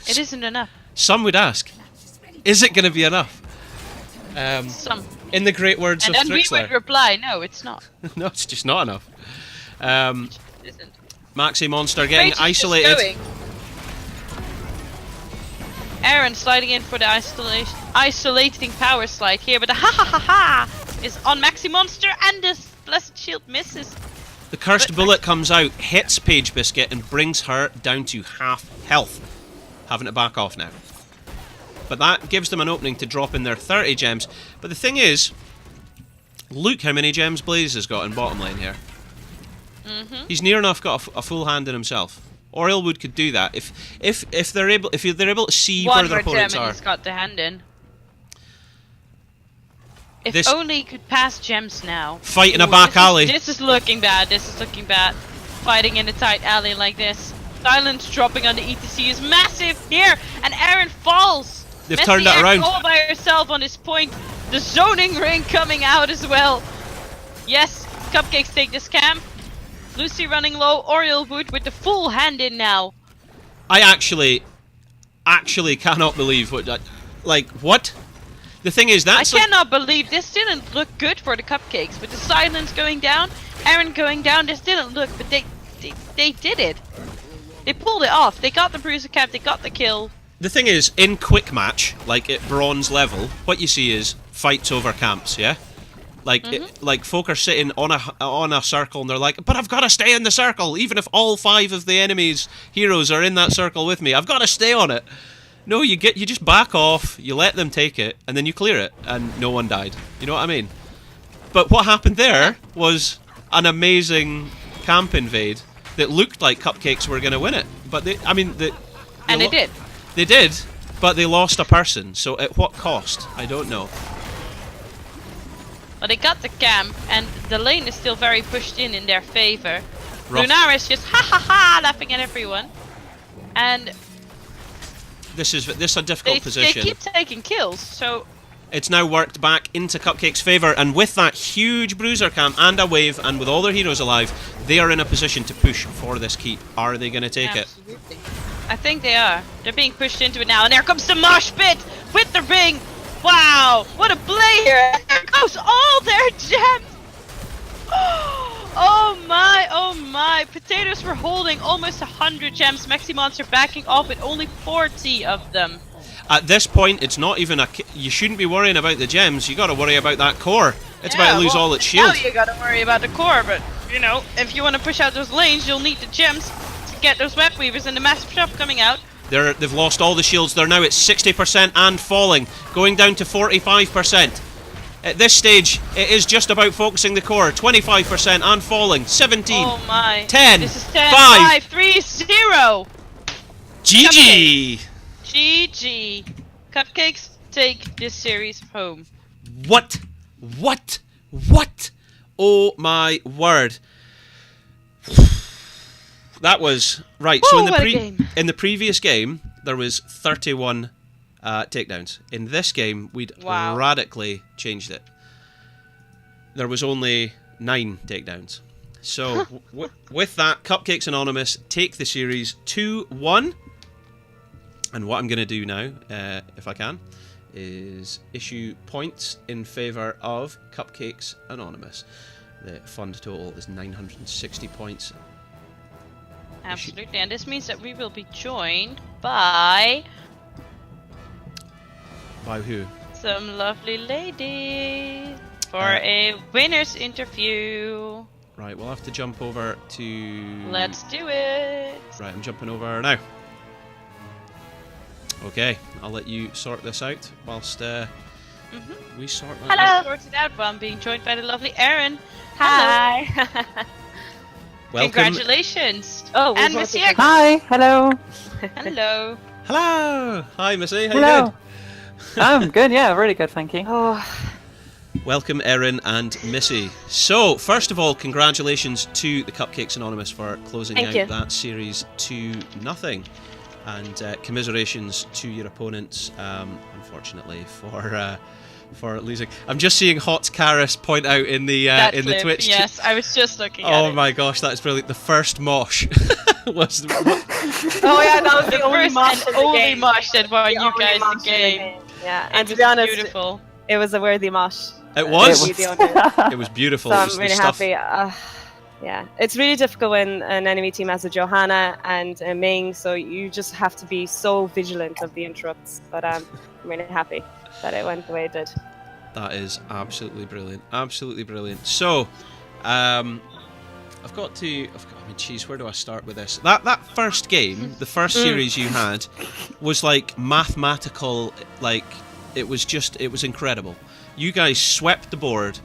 It isn't enough. Some would ask, is it going to be enough? Some. In the great words And of then we Thrixler. would reply, no, it's not. No, it's just not enough. It isn't. Maxi Monster getting Rage is just isolated. going. Eren sliding in for the isolating power slide here, but the ha ha ha ha is on Maxi Monster, and this blessed shield misses. The cursed bullet comes out, hits Page Biscuit, and brings her down to half health. Having to back off now. But that gives them an opening to drop in their 30 gems. But the thing is, look how many gems Blaze has got in bottom lane here. He's near enough got a full hand in himself. Or Ilwood could do that if they're able to see where their opponents One more gem are. and he's got the hand in. If This- only he could pass gems now. Fight in a Ooh, back alley. This is looking bad. This is looking bad. Fighting in a tight alley like this. Silence dropping on the ETC is massive here, and Eren falls. They've Messi turned that acts around. all by herself on this point. The zoning ring coming out as well. Yes, Cupcakes take this camp. Lucy running low. Oriel Wood with the full hand in now. I actually cannot believe what what? The thing is, I that's like, cannot believe this didn't look good for the Cupcakes. With the silence going down, Eren going down, this didn't look, but they did it. They pulled it off. They got the bruiser cap, they got the kill. the thing is, in quick match, like at bronze level, what you see is fights over camps, yeah? Like, like folk are sitting on a circle and they're like, but I've got to stay in the circle, even if all 5 of the enemy's heroes are in that circle with me. I've got to stay on it. No, you just back off, you let them take it, and then you clear it, and no one died. You know what I mean? But what happened there was an amazing camp invade that looked like Cupcakes were going to win it. But they Did. They did, but they lost a person. So at what cost? I don't know. Well, they got the camp, and the lane is still very pushed in their favor. Rough. Lunara is just ha ha ha laughing at everyone. And This is a difficult position. they keep taking kills, so It's now worked back into Cupcake's favour, and with that huge bruiser camp and a wave, and with all their heroes alive, they are in a position to push for this keep. Are they going to take it? absolutely. I think they are. They're being pushed into it now, and there comes the mosh pit with the ring. Wow, what a play here! There goes all their gems. Oh my! Potatoes were holding almost 100 gems. Maxi Monster backing off with only 40 of them. At this point, it's not even you shouldn't be worrying about the gems. You got to worry about that core. It's about to lose all its shield. Now you gotta worry about the core, but you know, if you want to push out those lanes, you'll need the gems to get those web weavers and the massive shop coming out. They've lost all the shields. They're now at 60% and falling, going down to 45%. At this stage, it is just about focusing the core. 25% and falling. 17. Oh my. 10. This is 10, 5. 5, 3, 0. GG. GG. Cupcakes take this series home. What? What? What? Oh my word. That was right. So Whoa, what a game. in the previous game there was 31 takedowns. In this game we'd Wow. radically changed it. There was only 9 takedowns. So with that, Cupcakes Anonymous take the series 2-1. And what I'm going to do now, if I can, is issue points in favour of Cupcakes Anonymous. The fund total is 960 points. Absolutely, and this means that we will be joined by... By who? Some lovely ladies for a winner's interview. Right, we'll have to jump over to... Let's do it! Right, I'm jumping over now. Okay, I'll let you sort this out whilst we sort that out. Hello! Sort it out while I'm being joined by the lovely Erin. Hi! Welcome. Congratulations! Oh, and Missy. Hi, hello. Hello. Hello! Hi, Missy, how you Hello. doing? I'm good, yeah, really good, thank you. Oh, Welcome, Erin and Missy. So, first of all, congratulations to the Cupcakes Anonymous for closing Thank out you. that series 2-0. And commiserations to your opponents, unfortunately, for losing. I'm just seeing Hot Karis point out in the Clip, Twitch. yes, I was just looking at it. Oh my gosh, that is brilliant. The first mosh was... oh yeah, that was the only First mosh in and the only game. mosh that won The you only guys mosh the in game. Yeah, It and to was be honest, beautiful. it was a worthy mosh. It was? To be the owner. It was beautiful. So It I'm was the really stuff- happy. Yeah, it's really difficult when an enemy team has a Johanna and a Ming, so you just have to be so vigilant of the interrupts. But I'm really happy that it went the way it did. That is absolutely brilliant. Absolutely brilliant. So, I mean, geez, where do I start with this? That first game, the first series you had, was like mathematical. Like it was incredible. You guys swept the board,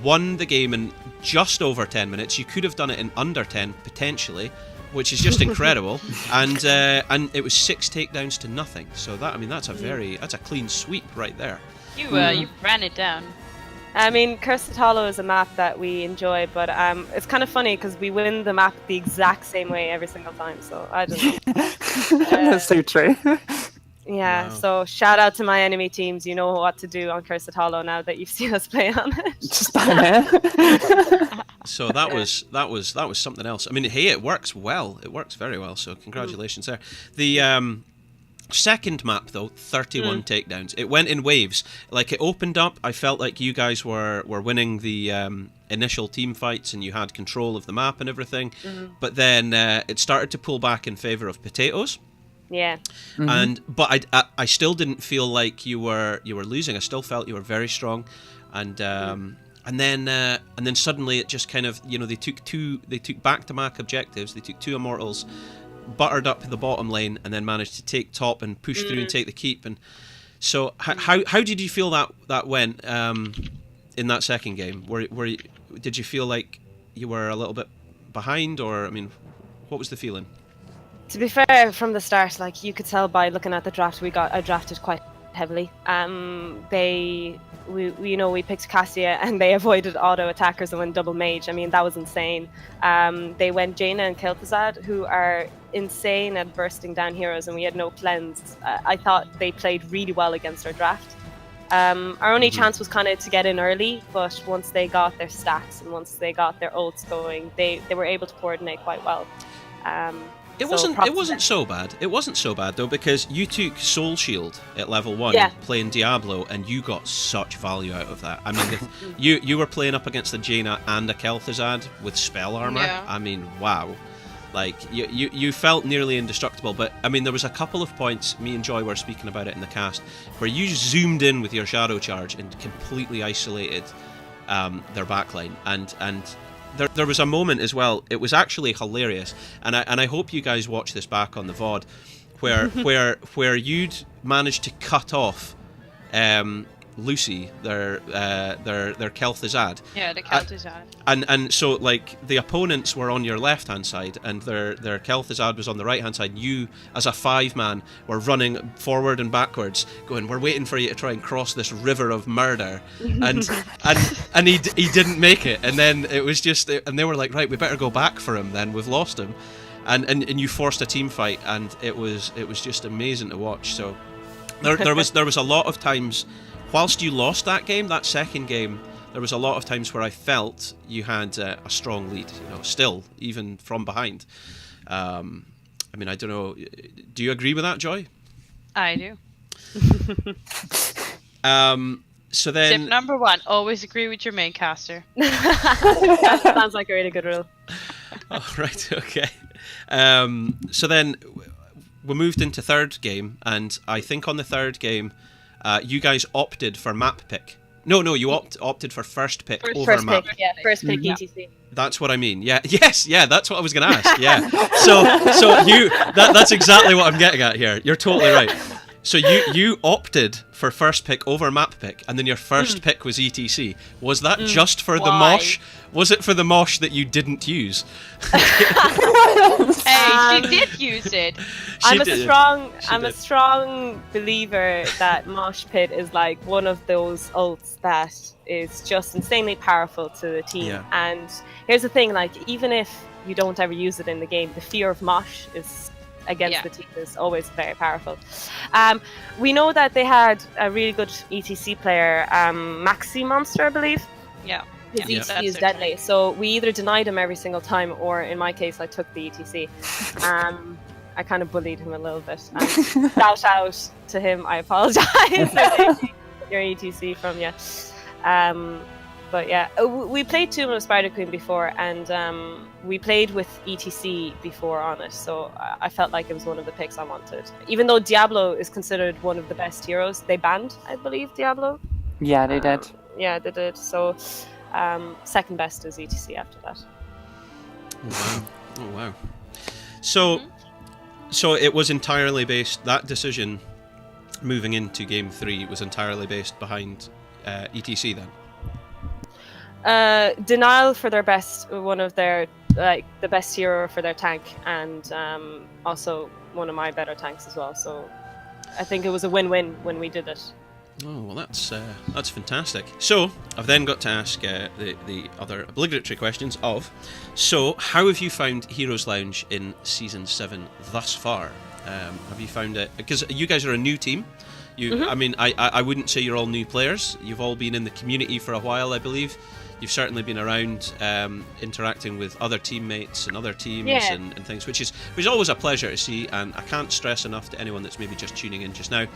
won the game in just over 10 minutes. You could have done it in under 10 potentially, which is just incredible. And it was 6 takedowns to nothing. So that's a clean sweep right there. You ran it down. I mean, Cursed Hollow is a map that we enjoy, but it's kind of funny because we win the map the exact same way every single time. So I don't know. That's so true. Yeah, Wow. so shout out to my enemy teams. You know what to do on Cursed Hollow now that you've seen us play on it. Just down there. So that was something else. I mean, hey, it works well. It works very well. So congratulations there. The second map though, 31 takedowns. It went in waves. Like it opened up, I felt like you guys were winning the initial team fights and you had control of the map and everything. But then it started to pull back in favor of potatoes. Yeah. But I still didn't feel like you were losing. I still felt you were very strong, and then suddenly it just kind of, they took back-to-back objectives. They took 2 immortals, buttered up the bottom lane, and then managed to take top and push through and take the keep. And so how did you feel that went in that second game? Did you feel like you were a little bit behind, or I mean, what was the feeling? To be fair, from the start, like you could tell by looking at the draft, we got drafted quite heavily. We picked Cassia and they avoided auto attackers and went double mage. I mean, that was insane. They went Jaina and Kel'Thuzad, who are insane at bursting down heroes, and we had no cleanse. I thought they played really well against our draft. Our only chance was kind of to get in early, but once they got their stacks and once they got their ults going, they were able to coordinate quite well. It wasn't so bad. It wasn't so bad though, because you took Soul Shield at level 1 playing Diablo, and you got such value out of that. I mean, you were playing up against a Jaina and a Kel'Thuzad with spell armor. Yeah. I mean, wow. Like you felt nearly indestructible. But I mean, there was a couple of points, me and Joy were speaking about it in the cast, where you zoomed in with your shadow charge and completely isolated their backline, and there was a moment as well. It was actually hilarious, and I hope you guys watch this back on the VOD, where you'd managed to cut off Lucy, their Kel'Thuzad. Yeah, the Kel'Thuzad. And so like the opponents were on your left hand side and their Kel'Thuzad was on the right hand side. You as a 5-man were running forward and backwards, going, "We're waiting for you to try and cross this river of murder," and he didn't make it. And then it was just, and they were like, "Right, we better go back for him. Then we've lost him," and you forced a team fight, and it was just amazing to watch. So there was a lot of times. Whilst you lost that game, that second game, there was a lot of times where I felt you had a strong lead, still, even from behind. I mean, I don't know. Do you agree with that, Joy? I do. So Tip then, number 1: always agree with your main caster. That sounds like a really good rule. oh, right, okay. So then we moved into third game, and I think on the third game, you guys opted for map pick. No, you opted for first pick over First map. pick, yeah. First pick ETC. That's what I mean. Yeah. Yes. Yeah. That's what I was going to ask. Yeah. So that's exactly what I'm getting at here. You're totally right. So you opted for first pick over map pick, and then your first pick was ETC. Was that just for the Why? mosh? Was it for the mosh that you didn't use? Hey, she did use it. I'm did. a strong believer that Mosh Pit is like one of those ults that is just insanely powerful to the team. Yeah. And here's the thing, like even if you don't ever use it in the game, the fear of Mosh is against the team is always very powerful. We know that they had a really good ETC player, Maxi Monster, I believe. Yeah. His Yeah. ETC is deadly, so we either denied him every single time, or in my case, I took the ETC. I kind of bullied him a little bit. Shout out to him, I apologise for taking your ETC from you. But yeah, we played Tomb of Spider Queen before, and we played with ETC before on it, so I felt like it was one of the picks I wanted. Even though Diablo is considered one of the best heroes, they banned, I believe, Diablo. Yeah, they did. Yeah, they did. So second best is ETC after that. Oh wow. So it was entirely based. That decision, moving into Game 3, was entirely based behind ETC then. Denial for their best, one of their the best hero for their tank, and also one of my better tanks as well. So I think it was a win-win when we did it. Oh well, that's fantastic. So I've then got to ask the other obligatory questions of. So how have you found Heroes Lounge in Season 7 thus far? Have you found it, because you guys are a new team? I mean, I wouldn't say you're all new players. You've all been in the community for a while, I believe. You've certainly been around interacting with other teammates and other teams and things, which is always a pleasure to see. And I can't stress enough to anyone that's maybe just tuning in just now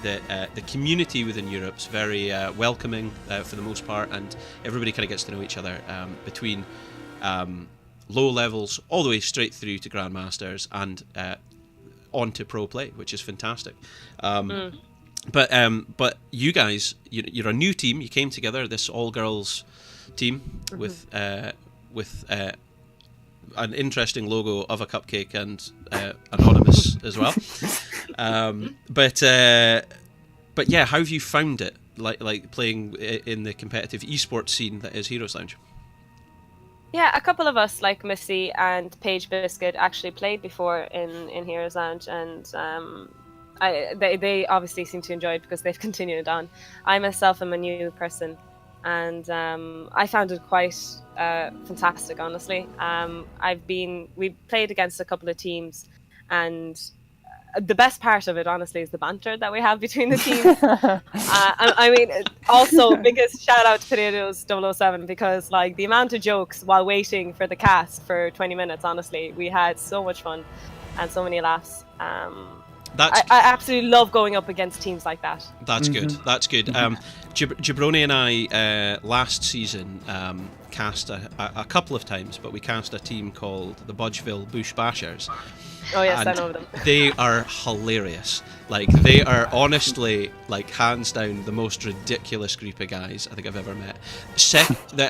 that the community within Europe's very welcoming for the most part, and everybody kind of gets to know each other between low levels all the way straight through to Grandmasters and on to pro play, which is fantastic. But you guys, you're a new team. You came together, this all-girls team with an interesting logo of a cupcake and anonymous as well. But yeah, how have you found it? Like playing in the competitive esports scene that is Heroes Lounge. Yeah, a couple of us, like Missy and Paige Biscuit, actually played before in Heroes Lounge, and they obviously seem to enjoy it because they've continued on. I myself am a new person, and I found it quite fantastic, honestly. We've played against a couple of teams, and the best part of it, honestly, is the banter that we have between the teams. I mean, also, biggest shout out to Potatoes 007, because like the amount of jokes while waiting for the cast for 20 minutes, honestly, we had so much fun and so many laughs. I absolutely love going up against teams like that. That's good. That's good. Jabroni and I last season cast a couple of times, but we cast a team called the Budgeville Bush Bashers. Oh yes, and I know them. They are hilarious. Like, they are honestly, like, hands down the most ridiculous group of guys I think I've ever met.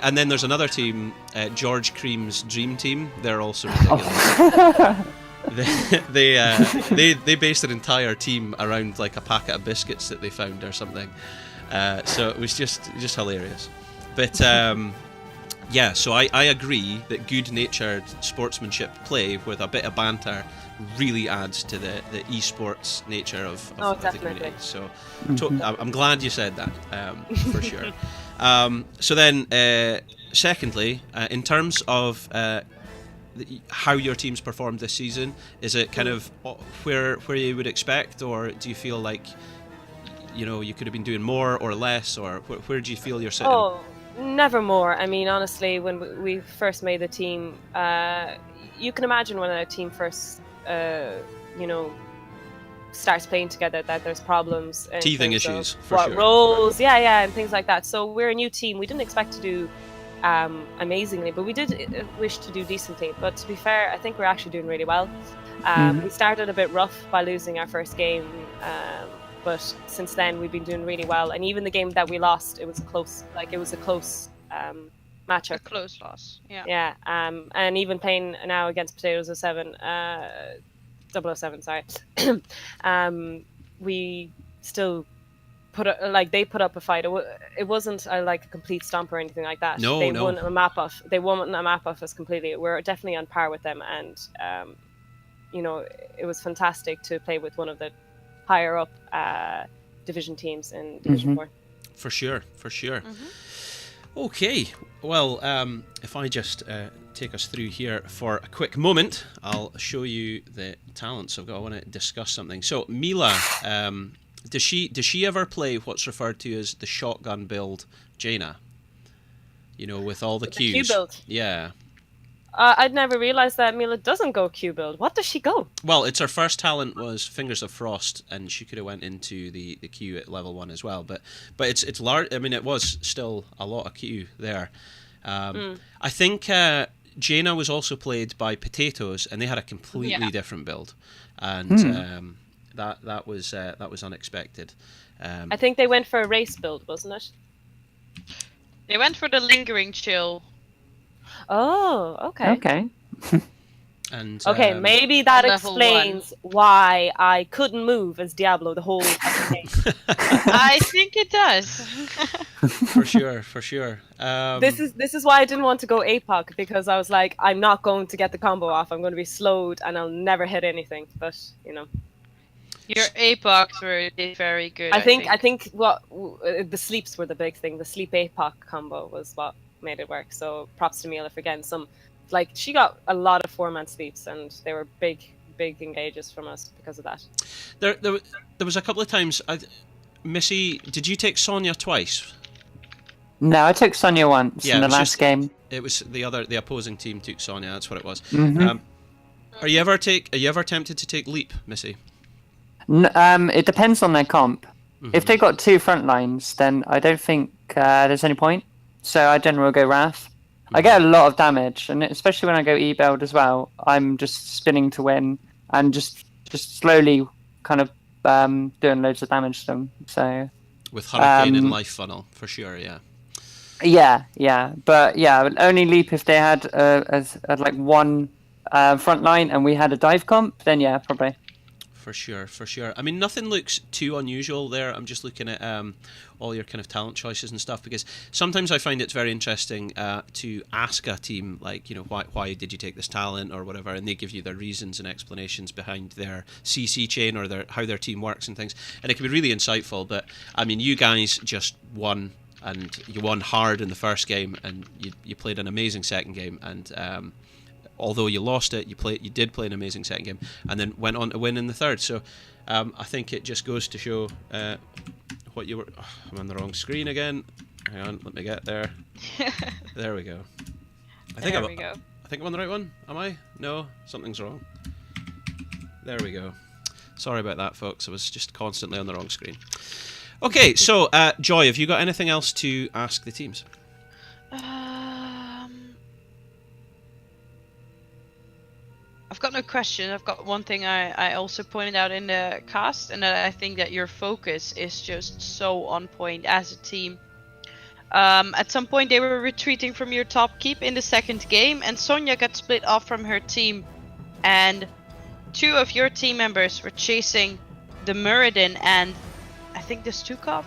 And then there's another team, George Cream's Dream Team. They're also ridiculous. They based an entire team around like a packet of biscuits that they found or something. So it was just hilarious. But yeah, so I agree that good-natured sportsmanship play with a bit of banter really adds to the esports nature of the community. So I'm glad you said that, for sure. So then, secondly, in terms of how your team's performed this season, is it kind of where you would expect, or do you feel like you could have been doing more or less, or where do you feel you're sitting? Oh, never more. I mean, honestly, when we first made the team, you can imagine when a team first starts playing together, that there's problems. In Teething terms of issues, for what sure. roles, and things like that. So we're a new team. We didn't expect to do amazingly, but we did wish to do decently. But to be fair, I think we're actually doing really well. We started a bit rough by losing our first game, but since then we've been doing really well. And even the game that we lost, it was close. Like, it was a close matchup. A close loss. Yeah. Yeah, and even playing now against Potatoes 07, 007, sorry, we still they put up a fight. It wasn't like a complete stomp or anything like that. No, they no. won a map off. They won a map off us completely. We're definitely on par with them, and you know, it was fantastic to play with one of the higher up division teams in Division 4. For sure. Okay, well, if I just take us through here for a quick moment, I'll show you the talents I've got. I want to discuss something. So Mila, does she ever play what's referred to as the shotgun build, Jaina? You know, with all the The Q Qs. build. Yeah. I'd never realised that Mila doesn't go Q build. What does she go? Well, it's her first talent was Fingers of Frost, and she could have went into the Q at level 1 as well. But it's large. I mean, it was still a lot of Q there. I think Jaina was also played by Potatoes, and they had a completely different build, and that was unexpected. I think they went for a race build, wasn't it? They went for the lingering chill. Oh, okay. Okay. And Okay, maybe that level explains why I couldn't move as Diablo the whole fucking game. I think it does. for sure. This is why I didn't want to go APOC, because I was like, I'm not going to get the combo off. I'm going to be slowed and I'll never hit anything. But you know, Your APOCs were very good. I think the sleeps were the big thing. The sleep APOC combo was what made it work. So props to Mila for getting some. Like, she got a lot of 4-man sleeps, and they were big engages from us because of that. There was a couple of times. Missy, did you take Sonya twice? No, I took Sonya once Yeah, in it the was last just- game. It was the opposing team took Sonya. That's what it was. Mhm. Are you ever tempted to take Leap, Missy? It depends on their comp. If they got 2 front lines, then I don't think there's any point. So I generally go Wrath. I get a lot of damage, and especially when I go E-build as well, I'm just spinning to win and just slowly kind of doing loads of damage to them. So With Hurricane and Life Funnel, for sure, yeah. yeah, but yeah, only Leap if they had like one front line and we had a dive comp, then yeah, probably. For sure. I mean, nothing looks too unusual there. I'm just looking at all your kind of talent choices and stuff, because sometimes I find it's very interesting to ask a team, like, you know, why did you take this talent or whatever, and they give you their reasons and explanations behind their CC chain or how their team works and things, and it can be really insightful. But I mean, you guys just won, and you won hard in the first game, and you played an amazing second game, and although you lost it, you did play an amazing second game, and then went on to win in the third. So I think it just goes to show what you were. Oh, I'm on the wrong screen again. Hang on, let me get there. There we go. I think I'm on the right one. Am I? No, something's wrong. There we go. Sorry about that, folks. I was just constantly on the wrong screen. Okay, so Joy, have you got anything else to ask the teams? I've got no question. I've got one thing I also pointed out in the cast, and I think that your focus is just so on point as a team. At some point they were retreating from your top keep in the second game, and Sonya got split off from her team, and 2 of your team members were chasing the Muradin and I think the Stukov.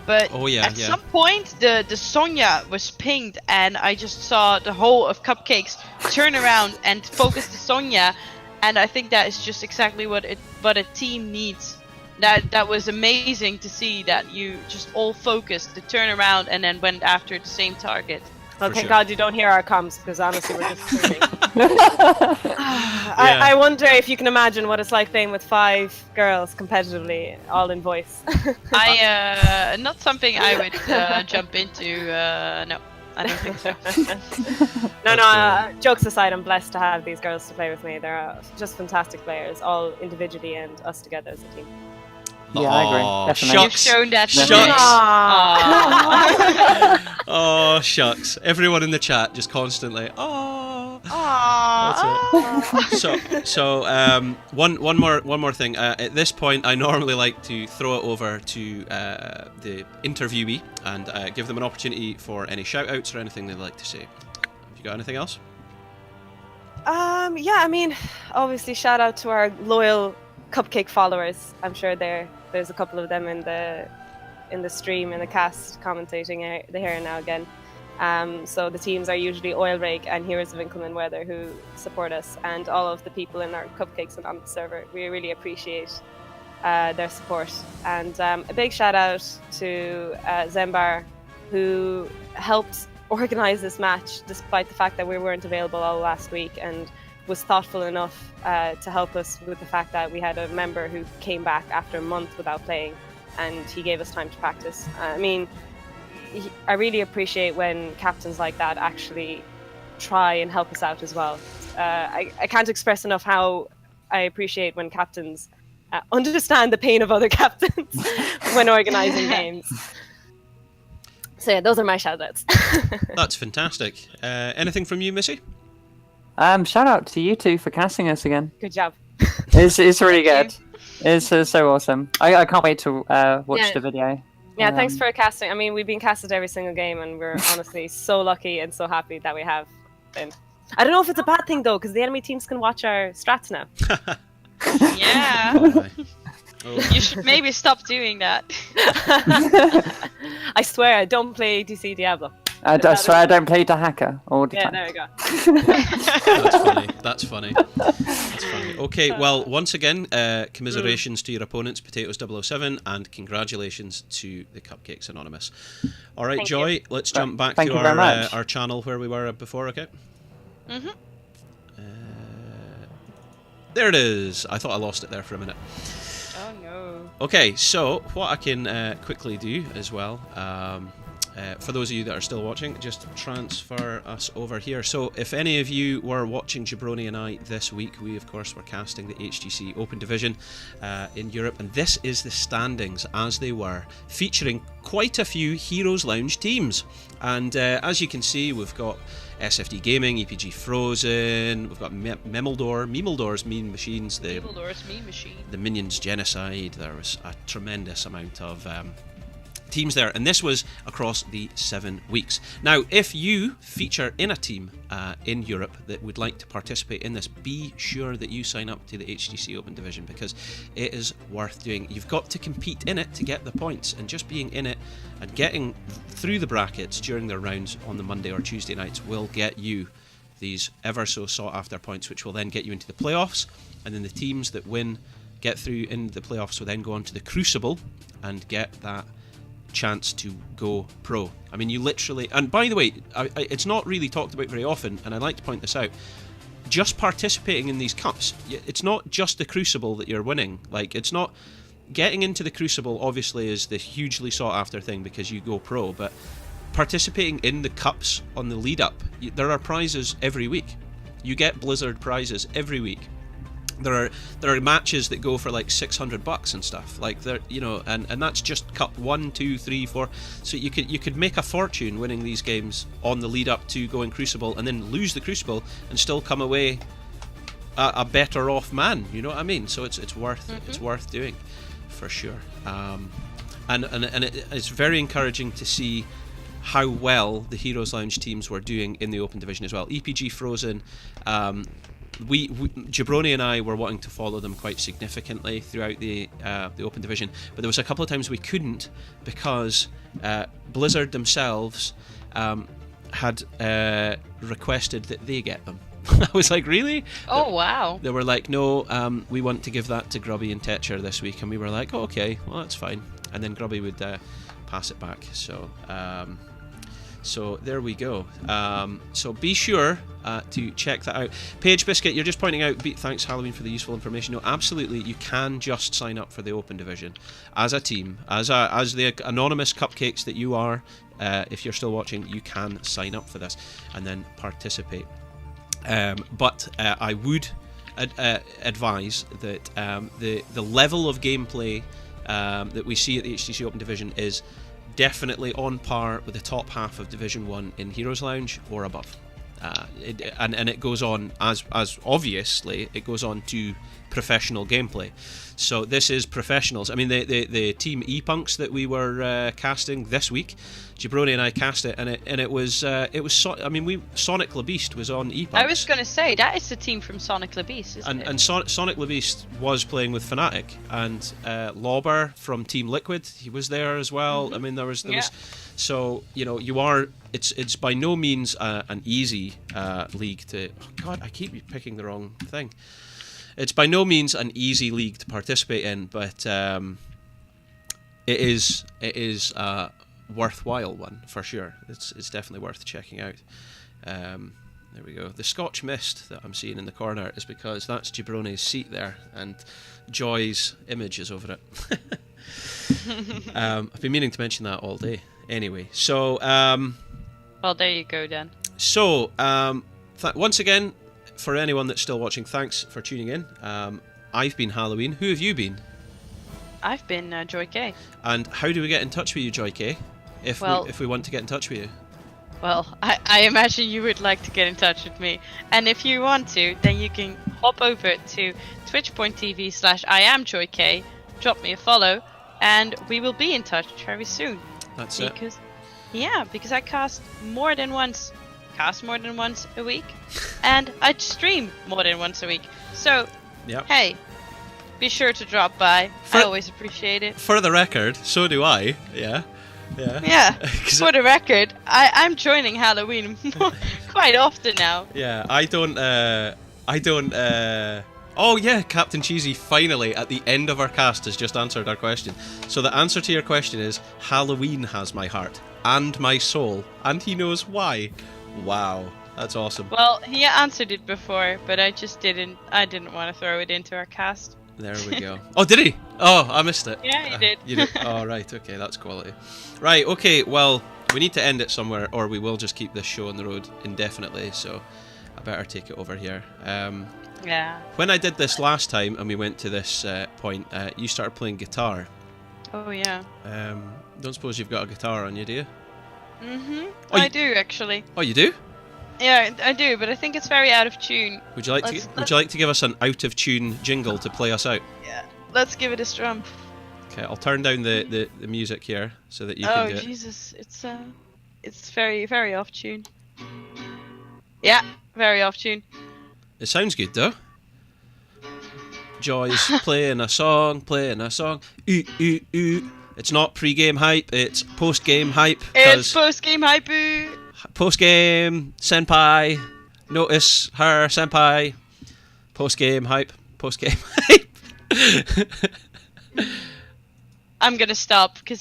But at some point the Sonya was pinged, and I just saw the whole of Cupcakes turn around and focus the Sonya, and I think that is just exactly what a team needs. That was amazing to see that you just all focused to turn around and then went after the same target. Well, thank God you don't hear our comms, because honestly we're just screaming. I wonder if you can imagine what it's like playing with 5 girls competitively, all in voice. Not something I would jump into, no. I don't think so. No, jokes aside, I'm blessed to have these girls to play with me. They're just fantastic players, all individually and us together as a team. Yeah, I agree. Definitely. You've shown that. Shucks. Oh, shucks. Everyone in the chat just constantly, That's it. So one more thing. At this point, I normally like to throw it over to the interviewee and give them an opportunity for any shout-outs or anything they'd like to say. Have you got anything else? Yeah, I mean, obviously, shout out to our loyal Cupcake followers. I'm sure there's a couple of them in the stream, in the cast, commentating here and now again. So the teams are usually Oil Rake and Heroes of Inclement Weather who support us, and all of the people in our Cupcakes and on the server. We really appreciate their support. And a big shout out to Zembar, who helped organize this match despite the fact that we weren't available all last week, and was thoughtful enough to help us with the fact that we had a member who came back after a month without playing, and he gave us time to practice. I mean, I really appreciate when captains like that actually try and help us out as well. I can't express enough how I appreciate when captains understand the pain of other captains when organising games. So yeah, those are my shout-outs. That's fantastic. Anything from you, Missy? Shout out to you two for casting us again. Good job. It's really good. It's so awesome. I can't wait to watch the video. Yeah, thanks for casting. I mean, we've been casted every single game, and we're honestly so lucky and so happy that we have been. I don't know if it's a bad thing, though, because the enemy teams can watch our strats now. Yeah. You should maybe stop doing that. I swear, I don't play DC Diablo. I swear I don't play the hacker all the time. There we go. That's funny. Okay, well, once again, commiserations to your opponents, Potatoes007, and congratulations to the Cupcakes Anonymous. All right, Joy, let's jump back to our channel where we were before, okay? Mm-hmm. There it is. I thought I lost it there for a minute. Oh, no. Okay, so what I can quickly do as well... for those of you that are still watching, just transfer us over here. So if any of you were watching Jabroni and I this week, we of course were casting the HGC Open Division in Europe, and this is the standings as they were, featuring quite a few Heroes Lounge teams. And as you can see, we've got SFD Gaming, EPG Frozen, we've got Memeldor's Mean Machines, the Minions Genocide. There was a tremendous amount of teams there, and this was across the 7 weeks. Now, if you feature in a team in Europe that would like to participate in this, be sure that you sign up to the HGC Open Division, because it is worth doing. You've got to compete in it to get the points, and just being in it and getting through the brackets during their rounds on the Monday or Tuesday nights will get you these ever so sought after points, which will then get you into the playoffs, and then the teams that get through in the playoffs will then go on to the Crucible and get that chance to go pro. I mean, you literally, and by the way, it's not really talked about very often, and I'd like to point this out, just participating in these cups, it's not just the Crucible that you're winning. Like, it's not getting into the Crucible, obviously, is the hugely sought after thing because you go pro, but participating in the cups on the lead up, there are prizes every week. You get Blizzard prizes every week. There are matches that go for like $600 and stuff, like there, you know, and that's just Cup 1, 2, 3, 4. So you could make a fortune winning these games on the lead up to going Crucible, and then lose the Crucible and still come away a better off man. You know what I mean? So it's worth doing for sure. And it's very encouraging to see how well the Heroes Lounge teams were doing in the Open Division as well. EPG Frozen. We Jabroni and I were wanting to follow them quite significantly throughout the Open Division, but there was a couple of times we couldn't because Blizzard themselves had requested that they get them. I was like, really? Oh, wow. They were like, no, we want to give that to Grubby and Tetcher this week, and we were like, oh, okay, well, that's fine. And then Grubby would pass it back. So So there we go. So be sure to check that out. Paige Biscuit, you're just pointing out, thanks Halloween for the useful information. No, absolutely, you can just sign up for the Open Division as a team, as the anonymous cupcakes that you are. If you're still watching, you can sign up for this and then participate. But I would advise that the level of gameplay that we see at the HTC Open Division is definitely on par with the top half of Division 1 in Heroes Lounge or above. And it goes on, as obviously, it goes on to professional gameplay. So this is professionals. I mean, the team E-Punks that we were casting this week, Jabroni and I cast it, and it was Sonic LeBeast was on E-Punks. I was going to say, that is the team from Sonic LeBeast, isn't it? And Sonic LeBeast was playing with Fnatic, and Lauber from Team Liquid, he was there as well. Mm-hmm. I mean, there was so it's by no means an easy league to. Oh God, I keep picking the wrong thing. It's by no means an easy league to participate in, but it is a worthwhile one for sure. It's definitely worth checking out. There we go. The Scotch mist that I'm seeing in the corner is because that's Jabroni's seat there, and Joy's image is over it. I've been meaning to mention that all day. Anyway, so well, there you go then. So once again, for anyone that's still watching, thanks for tuning in. I've been Halloween. Who have you been? I've been Joy K. And how do we get in touch with you, Joy K? If we want to get in touch with you? Well, I imagine you would like to get in touch with me. And if you want to, then you can hop over to twitch.tv/IamJoyK, drop me a follow, and we will be in touch very soon. That's it. Because I cast more than once a week, and I stream more than once a week. So, hey, be sure to drop by. I always appreciate it. For the record, so do I. Yeah. For the record, I'm joining Halloween quite often now. Yeah, I don't. Oh yeah, Captain Cheesy finally at the end of our cast has just answered our question. So the answer to your question is Halloween has my heart and my soul, and he knows why. Wow, that's awesome. Well, he answered it before, but I didn't want to throw it into our cast. There we go. Oh, did he? Oh, I missed it. Yeah, he did. You did? Oh, right. Okay, that's quality. Right, okay, well, we need to end it somewhere, or we will just keep this show on the road indefinitely, so I better take it over here. Yeah. When I did this last time, and we went to this point, you started playing guitar. Oh, yeah. Don't suppose you've got a guitar on you, do you? Mm-hmm. Oh, I do, actually. Oh, you do? Yeah, I do, but I think it's very out of tune. Would you like to give us an out of tune jingle to play us out? Yeah. Let's give it a strum. Okay, I'll turn down the music here so that you can do it. Oh Jesus, it's very, very off tune. Yeah, very off tune. It sounds good though. Joy's playing a song. Ooh, ooh, ooh. It's not pre-game hype, it's post-game hype. It's post-game hype. Post-game, senpai. Notice her, senpai. Post-game hype. Post-game hype. I'm gonna stop because